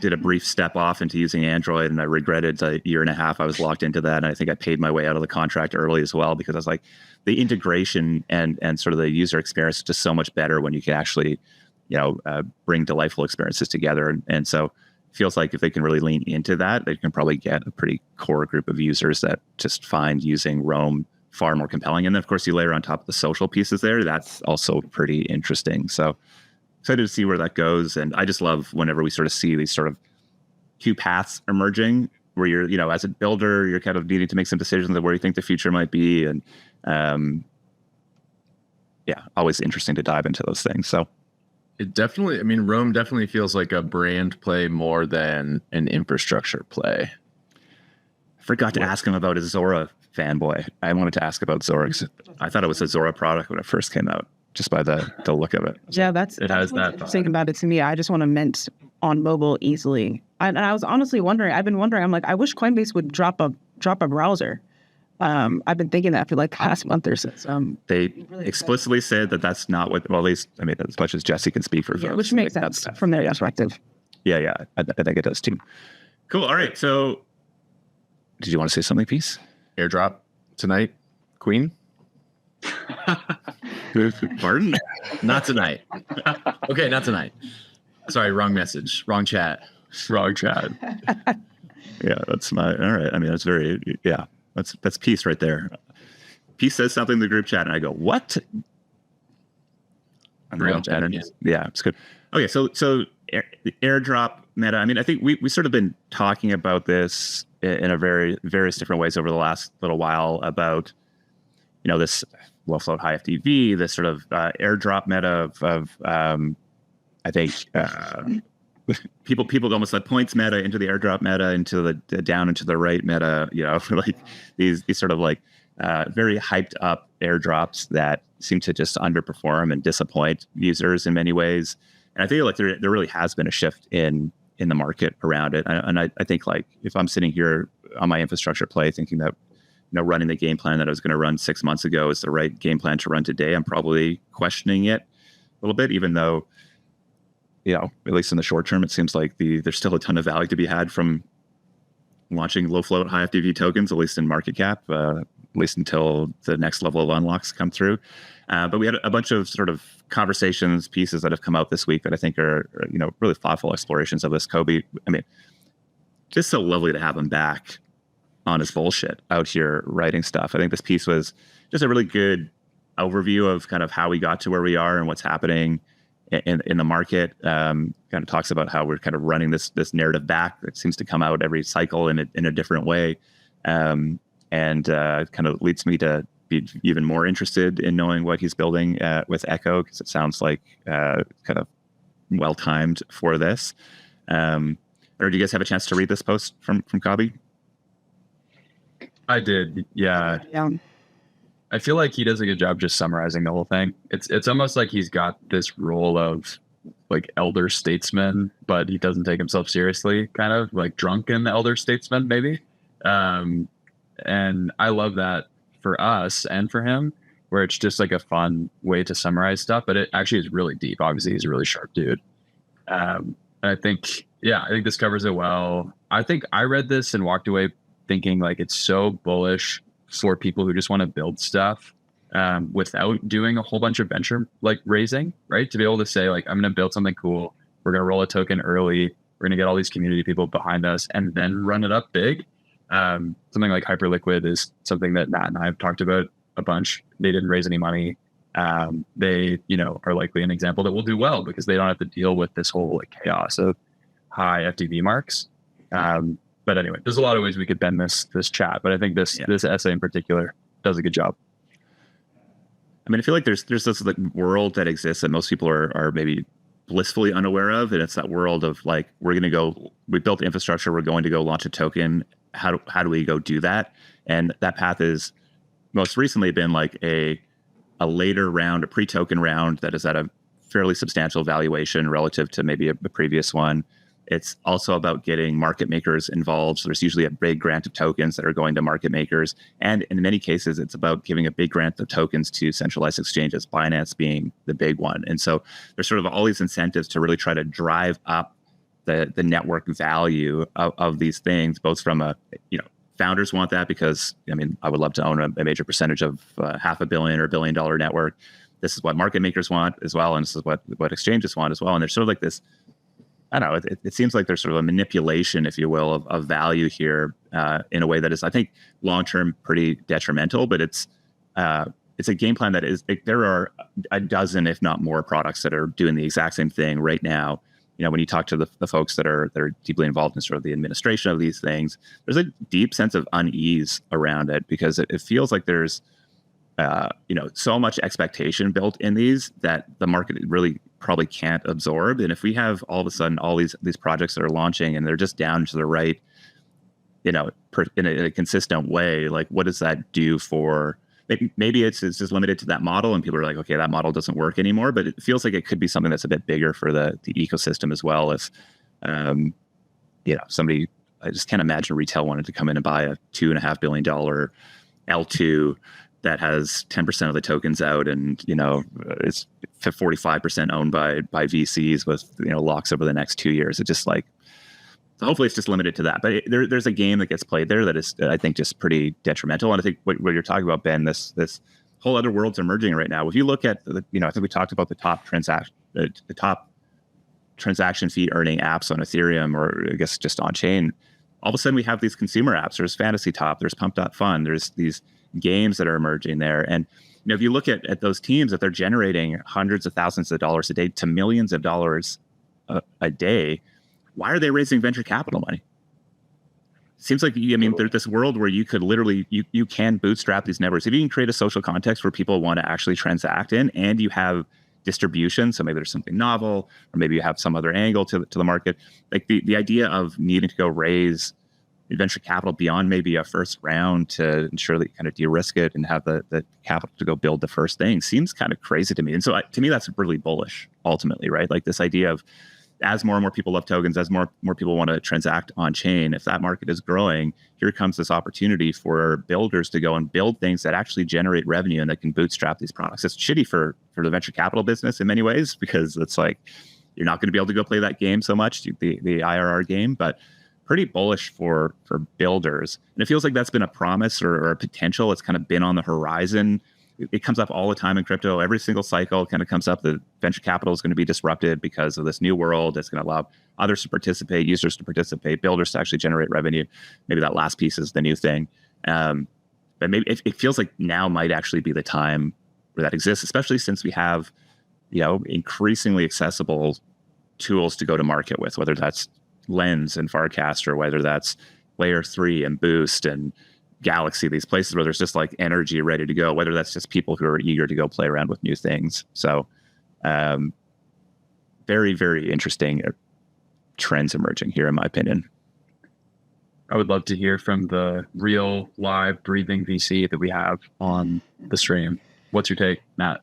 did a brief step off into using Android, and I regretted a year and a half I was locked into that. And I think I paid my way out of the contract early as well, because I was like, the integration and sort of the user experience is just so much better when you can actually, bring delightful experiences together. And so it feels like if they can really lean into that, they can probably get a pretty core group of users that just find using Roam far more compelling. And then, of course, you layer on top of the social pieces there. That's also pretty interesting. So excited to see where that goes. And I just love whenever we sort of see these sort of two paths emerging, where you're, as a builder, you're kind of needing to make some decisions of where you think the future might be. And always interesting to dive into those things. So it definitely, Rome definitely feels like a brand play more than an infrastructure play. I forgot to ask him about his Zora fanboy. I wanted to ask about Zora, because I thought it was a Zora product when it first came out, just by the look of it. Yeah, that's interesting about it to me. I just want to mint on mobile easily. And I was honestly wondering, I'm like, I wish Coinbase would drop a browser. I've been thinking that for like the past month or so. They really explicitly said that that's not what, well, at least, as much as Jesse can speak for folks. Which makes sense from their perspective. Yeah, I think it does too. Cool. All right. So Did you want to say something, Peace? Airdrop tonight, Queen? Pardon? Not tonight. Okay, not tonight. Sorry, wrong message, wrong chat. Wrong chat. Yeah, that's my. All right. I mean, that's very. Yeah, that's Peace right there. Peace says something in the group chat, and I go, "What?" Real chat. Yeah, it's good. Okay, so the airdrop meta. I mean, I think we sort of been talking about this in a various different ways over the last little while about, you know, this low float high FDV, this sort of airdrop meta of I think people almost let points meta into the airdrop meta, into the down into the right meta, you know, for like these sort of like very hyped up airdrops that seem to just underperform and disappoint users in many ways. And I feel like there really has been a shift in the market around it. And I think, like, if I'm sitting here on my infrastructure play thinking that, you know, running the game plan that I was going to run 6 months ago is the right game plan to run today, I'm probably questioning it a little bit, even though, you know, at least in the short term, it seems like there's still a ton of value to be had from launching low float high FDV tokens, at least in market cap, at least until the next level of unlocks come through. But we had a bunch of sort of conversations, pieces that have come out this week that I think are, you know, really thoughtful explorations of this. Cobie, I mean, just so lovely to have him back on his bullshit out here writing stuff. I think this piece was just a really good overview of kind of how we got to where we are and what's happening in the market. Kind of talks about how we're kind of running this narrative back that seems to come out every cycle in a different way, and kind of leads me to be even more interested in knowing what he's building with Echo, because it sounds like kind of well timed for this. Or do you guys have a chance to read this post from Cobie? I did. Yeah. Yeah. I feel like he does a good job just summarizing the whole thing. It's almost like he's got this role of like elder statesman, but he doesn't take himself seriously, kind of like drunken elder statesman, maybe. And I love that for us and for him, where it's just like a fun way to summarize stuff, but it actually is really deep. Obviously, he's a really sharp dude. And I think this covers it well. I think I read this and walked away thinking like it's so bullish for people who just want to build stuff without doing a whole bunch of venture like raising, right? To be able to say like, I'm going to build something cool. We're going to roll a token early. We're going to get all these community people behind us and then run it up big. Something like Hyperliquid is something that Matt and I have talked about a bunch. They didn't raise any money. They, you know, are likely an example that will do well because they don't have to deal with this whole like chaos of high FDV marks. But anyway, there's a lot of ways we could bend this chat, but I think this essay in particular does a good job. I mean, I feel like there's this like world that exists that most people are maybe blissfully unaware of, and it's that world of like, we built the infrastructure, we're going to go launch a token. How do we go do that? And that path is most recently been like a later round, a pre-token round that is at a fairly substantial valuation relative to maybe a previous one. It's also about getting market makers involved. So there's usually a big grant of tokens that are going to market makers. And in many cases, it's about giving a big grant of tokens to centralized exchanges, Binance being the big one. And so there's sort of all these incentives to really try to drive up the network value of these things, both from founders want that because, I mean, I would love to own a major percentage of $500 million or $1 billion network. This is what market makers want as well. And this is what exchanges want as well. And there's sort of like this, I don't know, it seems like there's sort of a manipulation, if you will, of value here in a way that is, I think, long-term pretty detrimental, but it's a game plan that is, there are a dozen, if not more, products that are doing the exact same thing right now. You know, when you talk to the folks that are deeply involved in sort of the administration of these things, there's a deep sense of unease around it because it feels like there's, so much expectation built in these that the market really probably can't absorb. And if we have all of a sudden all these projects that are launching and they're just down to the right, in a consistent way, like what does that do for? Maybe it's just limited to that model and people are like, okay, that model doesn't work anymore, but it feels like it could be something that's a bit bigger for the ecosystem as well. If, somebody, I just can't imagine retail wanted to come in and buy a $2.5 billion L2 that has 10% of the tokens out and, it's 45% owned by VCs with, locks over the next 2 years. It's just like, So hopefully it's just limited to that. But there's a game that gets played there that is, I think, just pretty detrimental. And I think what you're talking about, Ben, this whole other world's emerging right now. If you look at I think we talked about the top transaction fee earning apps on Ethereum, or I guess just on chain. All of a sudden we have these consumer apps. There's Fantasy Top, there's Pump.Fun, there's these games that are emerging there. And if you look at those teams, that they're generating hundreds of thousands of dollars a day to millions of dollars a day, why are they raising venture capital money? Seems like, there's this world where you could literally, you can bootstrap these networks. If you can create a social context where people want to actually transact in, and you have distribution, so maybe there's something novel, or maybe you have some other angle to the market. Like the idea of needing to go raise venture capital beyond maybe a first round to ensure that you kind of de-risk it and have the capital to go build the first thing seems kind of crazy to me. And so to me, that's really bullish ultimately, right? Like this idea of, as more and more people love tokens, as more people want to transact on chain, if that market is growing, here comes this opportunity for builders to go and build things that actually generate revenue and that can bootstrap these products. It's shitty for the venture capital business in many ways, because it's like you're not going to be able to go play that game so much, the IRR game, but pretty bullish for builders. And it feels like that's been a promise or a potential. It's kind of been on the horizon. It comes up all the time in crypto. Every single cycle kind of comes up that venture capital is going to be disrupted because of this new world. It's going to allow others to participate, users to participate, builders to actually generate revenue. Maybe that last piece is the new thing. But maybe it feels like now might actually be the time where that exists, especially since we have, increasingly accessible tools to go to market with, whether that's Lens and Farcaster, whether that's Layer 3 and Boost and Galaxy, these places where there's just like energy ready to go, whether that's just people who are eager to go play around with new things. So very, very interesting trends emerging here, in my opinion. I would love to hear from the real live breathing VC that we have on the stream. What's your take, Matt?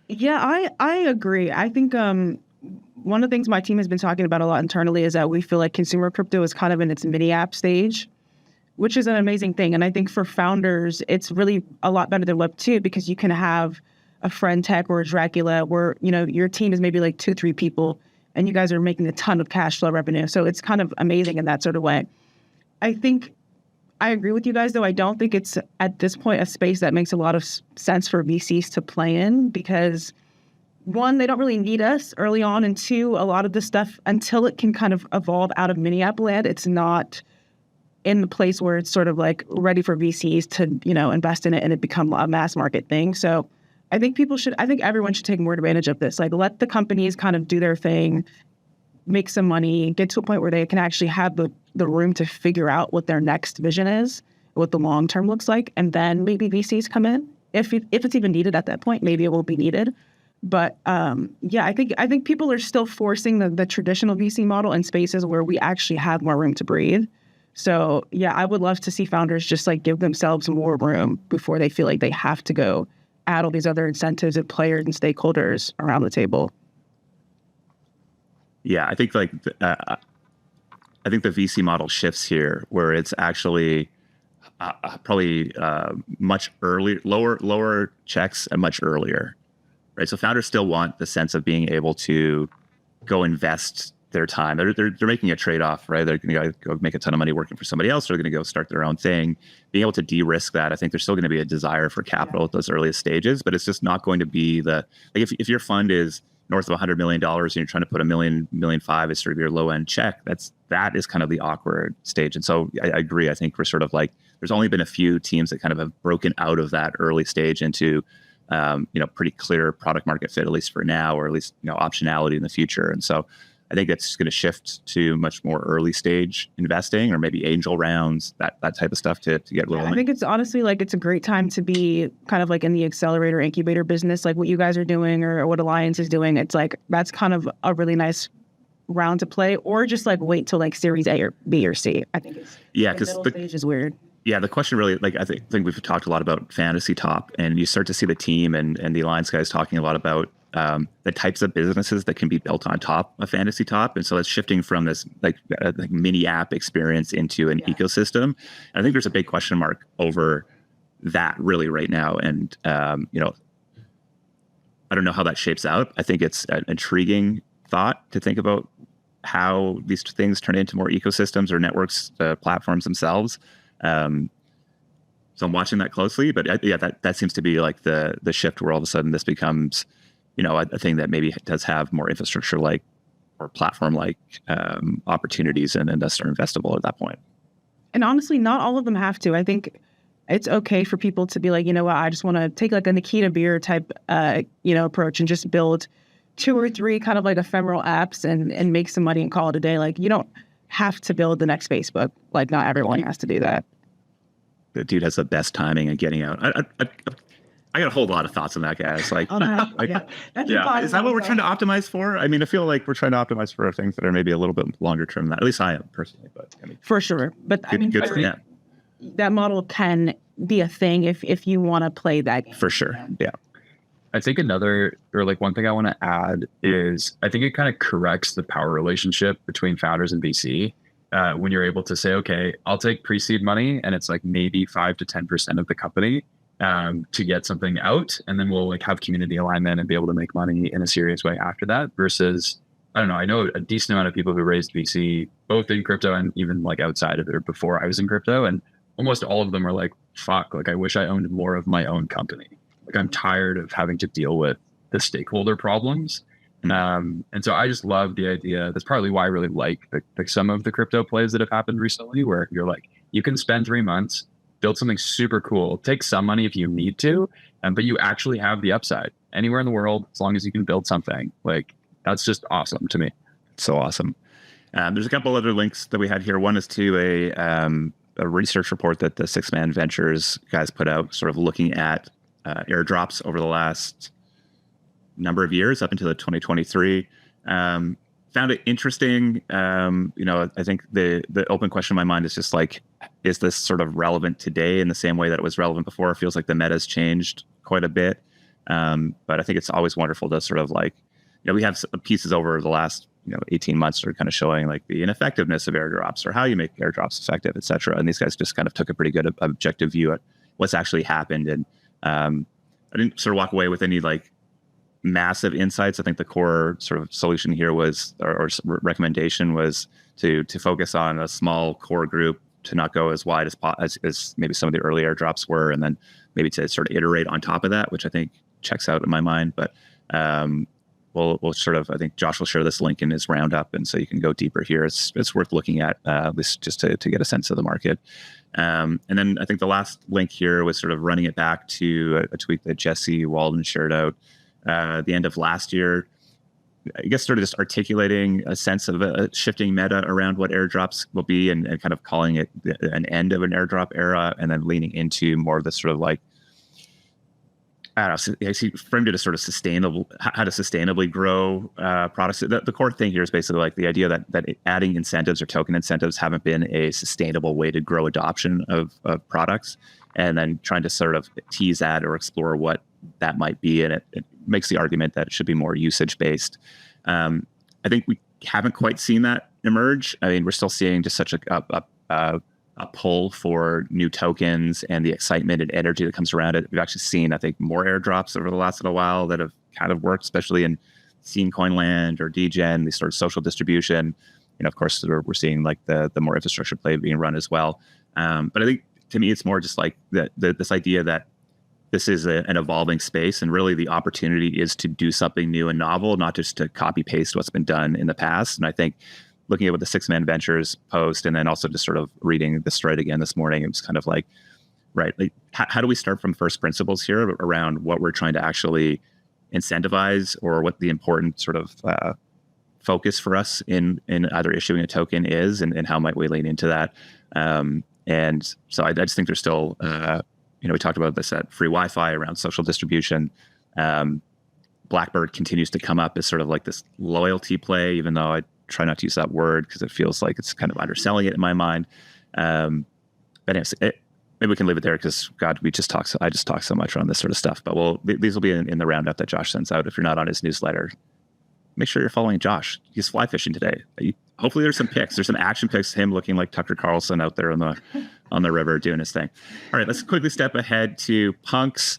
Yeah, I agree. I think one of the things my team has been talking about a lot internally is that we feel like consumer crypto is kind of in its mini app stage, which is an amazing thing. And I think for founders, it's really a lot better than Web 2, because you can have a Friend Tech or a Dracula where, your team is maybe like 2-3 people and you guys are making a ton of cash flow revenue. So it's kind of amazing in that sort of way. I think I agree with you guys, though. I don't think it's at this point a space that makes a lot of sense for VCs to play in, because one, they don't really need us early on. And two, a lot of this stuff, until it can kind of evolve out of mini app land, it's not in the place where it's sort of like ready for VCs to, invest in it and it become a mass market thing. So I think everyone should take more advantage of this. Like, let the companies kind of do their thing, make some money, get to a point where they can actually have the room to figure out what their next vision is, what the long term looks like. And then maybe VCs come in. If it's even needed at that point, maybe it will be needed. But I think people are still forcing the traditional VC model in spaces where we actually have more room to breathe. So, yeah, I would love to see founders just like give themselves more room before they feel like they have to go add all these other incentives and players and stakeholders around the table. Yeah, I think the VC model shifts here, where it's actually probably much earlier, lower checks and much earlier, right? So founders still want the sense of being able to go invest their time. They're making a trade-off, right? They're going to go make a ton of money working for somebody else. They're going to go start their own thing. Being able to de-risk that, I think there's still going to be a desire for capital at those earliest stages, but it's just not going to be if your fund is north of $100 million and you're trying to put $1.5 million as sort of your low-end check, that is kind of the awkward stage. And so I agree. I think we're sort of like, there's only been a few teams that kind of have broken out of that early stage into pretty clear product market fit, at least for now, or at least optionality in the future. And so I think it's going to shift to much more early stage investing, or maybe angel rounds, that type of stuff to get rolling. I think it's honestly like it's a great time to be kind of like in the accelerator incubator business, like what you guys are doing or what Alliance is doing. It's like that's kind of a really nice round to play, or just like wait till like Series A or B or C. I think it's because the stage is weird. Yeah, the question really, like I think we've talked a lot about Fantasy Top, and you start to see the team and the Alliance guys talking a lot about the types of businesses that can be built on top of Fantasy Top. And so it's shifting from this like mini app experience into an ecosystem. And I think there's a big question mark over that really right now. And, I don't know how that shapes out. I think it's an intriguing thought to think about how these things turn into more ecosystems or networks, platforms themselves. So I'm watching that closely, but that seems to be like the shift where all of a sudden this becomes, a thing that maybe does have more infrastructure like or platform like opportunities, and thus are investable at that point. And honestly, not all of them have to. I think it's okay for people to be like, you know what, I just want to take like a Nikita beer type, approach and just build 2 or 3 kind of like ephemeral apps and make some money and call it a day. Like, you don't have to build the next Facebook. Like, not everyone has to do that. The dude has the best timing of getting out. I got a whole lot of thoughts on that guy. It's like, is that what we're trying to optimize for? I mean, I feel like we're trying to optimize for things that are maybe a little bit longer term than that. At least I am personally, but I mean, for sure. But that model can be a thing if you want to play that game. For sure. Yeah. I think one thing I want to add is I think it kind of corrects the power relationship between founders and VC. When you're able to say, okay, I'll take pre-seed money, and it's like maybe 5 to 10% of the company to get something out, and then we'll like have community alignment and be able to make money in a serious way after that. Versus, I don't know, I know a decent amount of people who raised VC both in crypto and even like outside of it or before I was in crypto, and almost all of them are like, fuck, like I wish I owned more of my own company. Like I'm tired of having to deal with the stakeholder problems. And so I just love the idea. That's partly why I really like some of the crypto plays that have happened recently, where you're like, you can spend 3 months, build something super cool, take some money if you need to, but you actually have the upside anywhere in the world as long as you can build something. Like that's just awesome to me. So awesome. There's a couple other links that we had here. One is to a research report that the 6-Man Ventures guys put out, sort of looking at airdrops over the last number of years up until 2023. Found it interesting. I think the open question in my mind is just like, is this sort of relevant today in the same way that it was relevant before? It feels like the meta has changed quite a bit. But I think it's always wonderful to sort of like, we have pieces over the last 18 months that are kind of showing like the ineffectiveness of airdrops or how you make airdrops effective, et cetera. And these guys just kind of took a pretty good objective view at what's actually happened. And I didn't sort of walk away with any like massive insights. I think the core sort of solution here was, or recommendation was to focus on a small core group, to not go as wide as maybe some of the early airdrops were, and then maybe to sort of iterate on top of that, which I think checks out in my mind. But we'll sort of, I think Josh will share this link in his roundup, and so you can go deeper here. It's worth looking at this just to get a sense of the market. And then I think the last link here was sort of running it back to a tweet that Jesse Walden shared out the end of last year. I guess sort of just articulating a sense of a shifting meta around what airdrops will be, and kind of calling it an end of an airdrop era, and then leaning into more of the sort of like, I don't know, he framed it as sort of sustainable, how to sustainably grow products. The core thing here is basically like the idea that adding incentives or token incentives haven't been a sustainable way to grow adoption of products, and then trying to sort of tease that or explore what that might be. And it makes the argument that it should be more usage based. I think we haven't quite seen that emerge. I mean, we're still seeing just such a pull for new tokens and the excitement and energy that comes around it. We've actually seen, I think, more airdrops over the last little while that have kind of worked, especially in Scene Coin Land or DGen, these sort of social distribution. Of course, we're seeing like the more infrastructure play being run as well. But I think to me, it's more just like this idea that this is an evolving space, and really the opportunity is to do something new and novel, not just to copy paste what's been done in the past. And I think looking at what the 6-Man Ventures post, and then also just sort of reading this thread again this morning, it was kind of like, right, like how do we start from first principles here around what we're trying to actually incentivize, or what the important sort of focus for us in either issuing a token is, and how might we lean into that. And so I just think there's still, we talked about this at Free Wi-Fi around social distribution. Blackbird continues to come up as sort of like this loyalty play, even though I try not to use that word because it feels like it's kind of underselling it in my mind. But anyways, maybe we can leave it there because God, I just talk so much around this sort of stuff. But these will be in the roundup that Josh sends out. If you're not on his newsletter, make sure you're following Josh. He's fly fishing today. Hopefully there's some pics. There's some action pics of him looking like Tucker Carlson out there on the river doing his thing. All right, let's quickly step ahead to punks.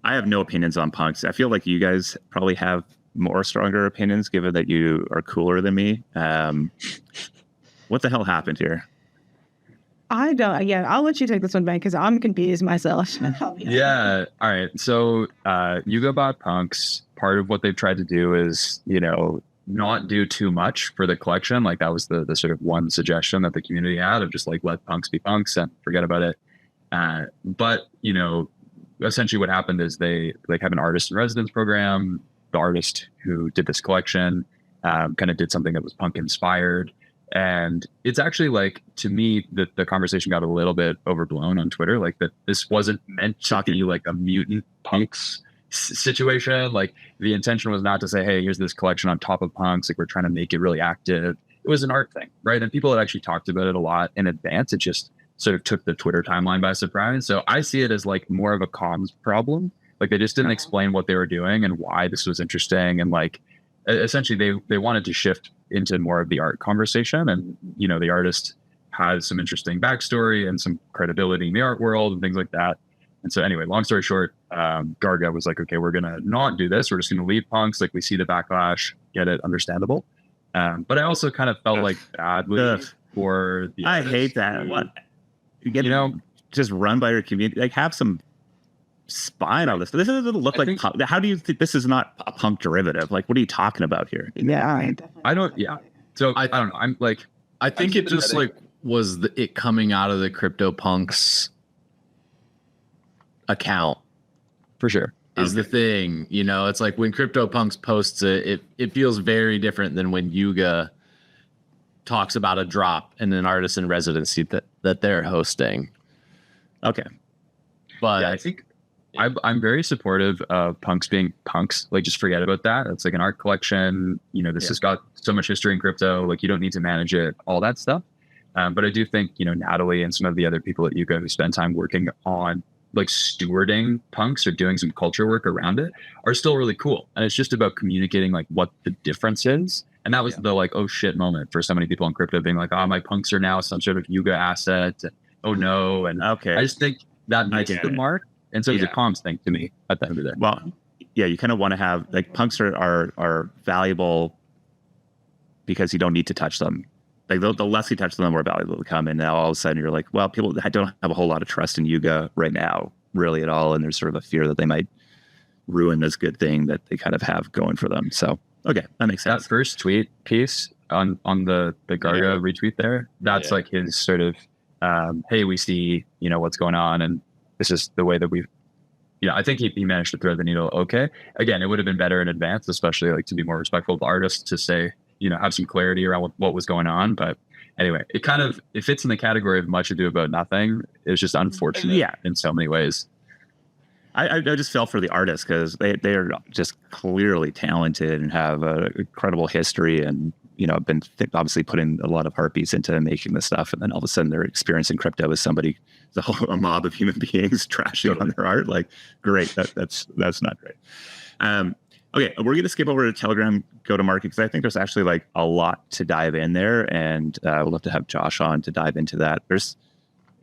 I have no opinions on punks. I feel like you guys probably have more stronger opinions, given that you are cooler than me. What the hell happened here? I don't. Yeah, I'll let you take this one, Ben, because I'm confused myself. Yeah. All right. So Yuga bought punks. Part of what they've tried to do is, not do too much for the collection. Like that was the sort of one suggestion that the community had of just like let punks be punks and forget about it. But essentially what happened is they like have an artist in residence program. The artist who did this collection kind of did something that was punk inspired. And it's actually like, to me, the conversation got a little bit overblown on Twitter. Like that this wasn't meant to be like a mutant punks situation. Like the intention was not to say, hey, here's this collection on top of punks. Like we're trying to make it really active. It was an art thing, right? And people had actually talked about it a lot in advance. It just sort of took the Twitter timeline by surprise. So I see it as like more of a comms problem. Like they just didn't explain what they were doing and why this was interesting. And like, essentially they wanted to shift into more of the art conversation. And, the artist has some interesting backstory and some credibility in the art world and things like that. And so anyway, long story short, Garga was like, okay, we're going to not do this. We're just going to leave punks. Like we see the backlash, get it, understandable. But I also kind of felt like badly for the I artist hate that. who, What? You get, just run by your community. Like have some spine on this. This doesn't look like punk. How do you think this is not a punk derivative? Like, what are you talking about here? Yeah, I don't. Yeah. So I don't know. I'm like, I think it just like was it coming out of the Cryptopunks account for sure is the thing. It's like when Cryptopunks posts it feels very different than when Yuga talks about a drop and an artist in residency that they're hosting. Okay. But yeah, I think I'm very supportive of punks being punks. Like, just forget about that. It's like an art collection. This has got so much history in crypto. Like, you don't need to manage it, all that stuff. But I do think, Natalie and some of the other people at Yuga who spend time working on like stewarding punks or doing some culture work around it are still really cool. And it's just about communicating like what the difference is. And that was the like, oh shit moment for so many people in crypto being like, oh, my punks are now some sort of Yuga asset. Oh no. And okay, I just think that missed the mark. And so it's a comms thing to me at the end of the day. Well, yeah, you kind of want to have like punks are valuable because you don't need to touch them. Like the less you touch them, the more valuable they become. And now all of a sudden you're like, well, people don't have a whole lot of trust in Yuga right now, really at all. And there's sort of a fear that they might ruin this good thing that they kind of have going for them. So, okay, that makes sense. That first tweet piece on the Garga retweet there, that's like his sort of, hey, we see, what's going on. And this is the way that we've, I think he managed to thread the needle. Okay. Again, it would have been better in advance, especially like to be more respectful of the artists, to say, have some clarity around what was going on. But anyway, it fits in the category of much ado about nothing. It was just unfortunate in so many ways. I just felt for the artists because they are just clearly talented and have an incredible history and, been obviously putting a lot of heartbeats into making this stuff. And then all of a sudden they're experiencing crypto as a mob of human beings trashing on their art. Like, great. That's not great. Okay, we're going to skip over to Telegram go-to-market because I think there's actually like a lot to dive in there, and we'll have to have Josh on to dive into that. If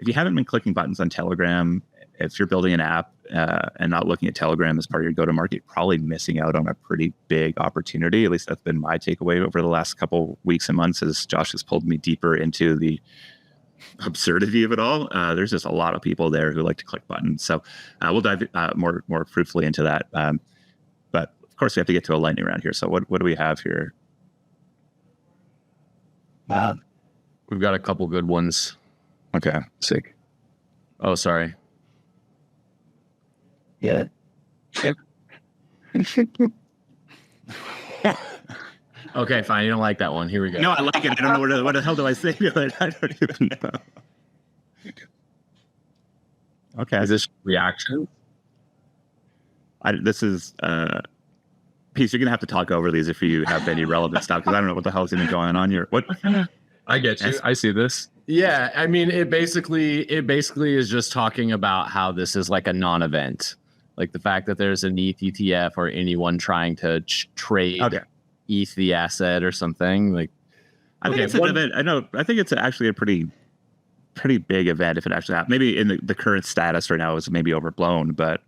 you haven't been clicking buttons on Telegram, if you're building an app and not looking at Telegram as part of your go-to-market, you're probably missing out on a pretty big opportunity. At least that's been my takeaway over the last couple weeks and months as Josh has pulled me deeper into the absurdity of it all. There's just a lot of people there who like to click buttons. So we'll dive more fruitfully into that. But of course, we have to get to a lightning round here. So what do we have here? We've got a couple good ones. Okay, sick. Oh, sorry. Yeah. Okay, fine. You don't like that one. Here we go. No, I like it. I don't know what the hell do I say to it? I don't even know. Okay. Is this reaction? This is Peace, you're gonna have to talk over these if you have any relevant stuff because I don't know what the hell is even going on here. What? I get you. I see this. Yeah, I mean, it basically is just talking about how this is like a non-event, like the fact that there's an ETH ETF or anyone trying to trade ETH the asset or something. Like, I think it's an event. I think it's actually a pretty big event if it actually happens. Maybe in the current status right now is maybe overblown, but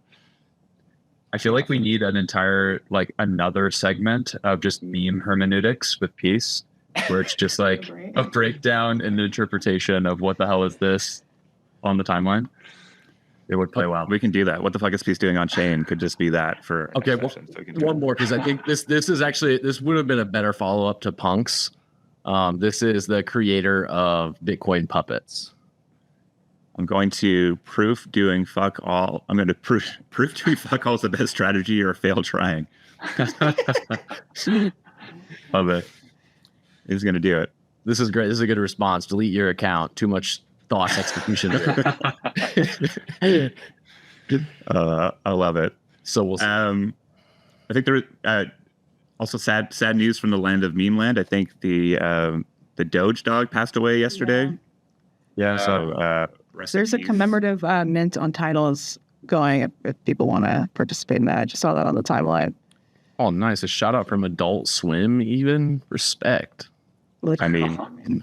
I feel like we need an entire, like another segment of just meme hermeneutics with peace, where it's just like a breakdown and interpretation of what the hell is this on the timeline. It would play well. We can do that. What the fuck is peace doing on chain? Could just be that for Okay, well, one more, because I think this would have been a better follow up to Punks. This is the creator of Bitcoin Puppets. I'm going to proof doing fuck all. I'm going to proof doing fuck all is the best strategy or fail trying. Love it. He's going to do it. This is great. This is a good response. Delete your account. Too much thoughts execution. I love it. So we'll see. I think there also sad news from the land of meme land. I think the Doge dog passed away yesterday. Yeah. So there's a commemorative mint on titles going if people want to participate in that. I just saw that on the timeline. Oh, nice. A shout out from Adult Swim, even. Respect. I mean,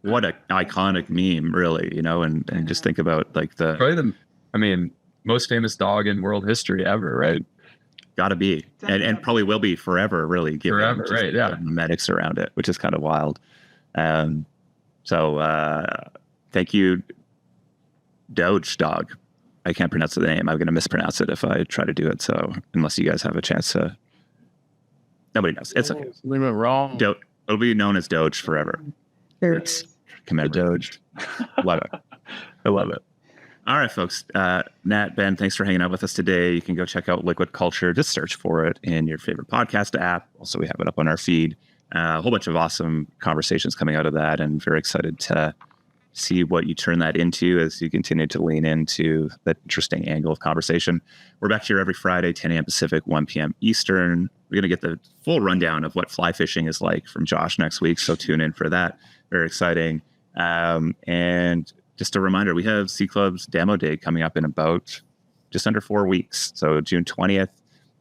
what an iconic meme, really, you know, and just think about like probably most famous dog in world history ever, right? Gotta be. And probably will be forever, really. Forever, right, yeah. The memetics around it, which is kind of wild. So thank you, Doge dog. I can't pronounce the name. I'm going to mispronounce it if I try to do it. So unless you guys have a chance to, nobody knows. It's okay. We went wrong. It'll be known as Doge forever. There's Doge. Love it. I love it. All right, folks. Nat, Ben, thanks for hanging out with us today. You can go check out Liquid Culture. Just search for it in your favorite podcast app. Also, we have it up on our feed. A whole bunch of awesome conversations coming out of that, and very excited to see what you turn that into as you continue to lean into that interesting angle of conversation. We're back here every Friday, 10 a.m. Pacific, 1 p.m. Eastern. We're going to get the full rundown of what fly fishing is like from Josh next week, so tune in for that. Very exciting. And just a reminder, we have C Club's demo day coming up in about just under 4 weeks. So June 20th,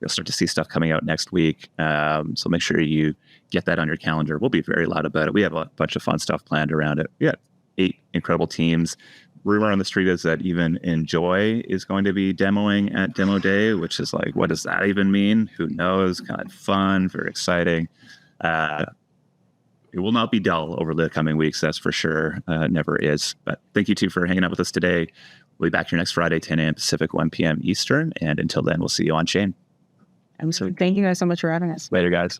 you'll start to see stuff coming out next week. So make sure you get that on your calendar. We'll be very loud about it. We have a bunch of fun stuff planned around it. We got 8 incredible teams. Rumor on the street is that even Enjoy is going to be demoing at Demo Day, which is like, what does that even mean? Who knows? Kind of fun, very exciting. It will not be dull over the coming weeks, that's for sure. It never is. But thank you, too, for hanging out with us today. We'll be back here next Friday, 10 a.m. Pacific, 1 p.m. Eastern. And until then, we'll see you on chain. And so thank you guys so much for having us. Later, guys.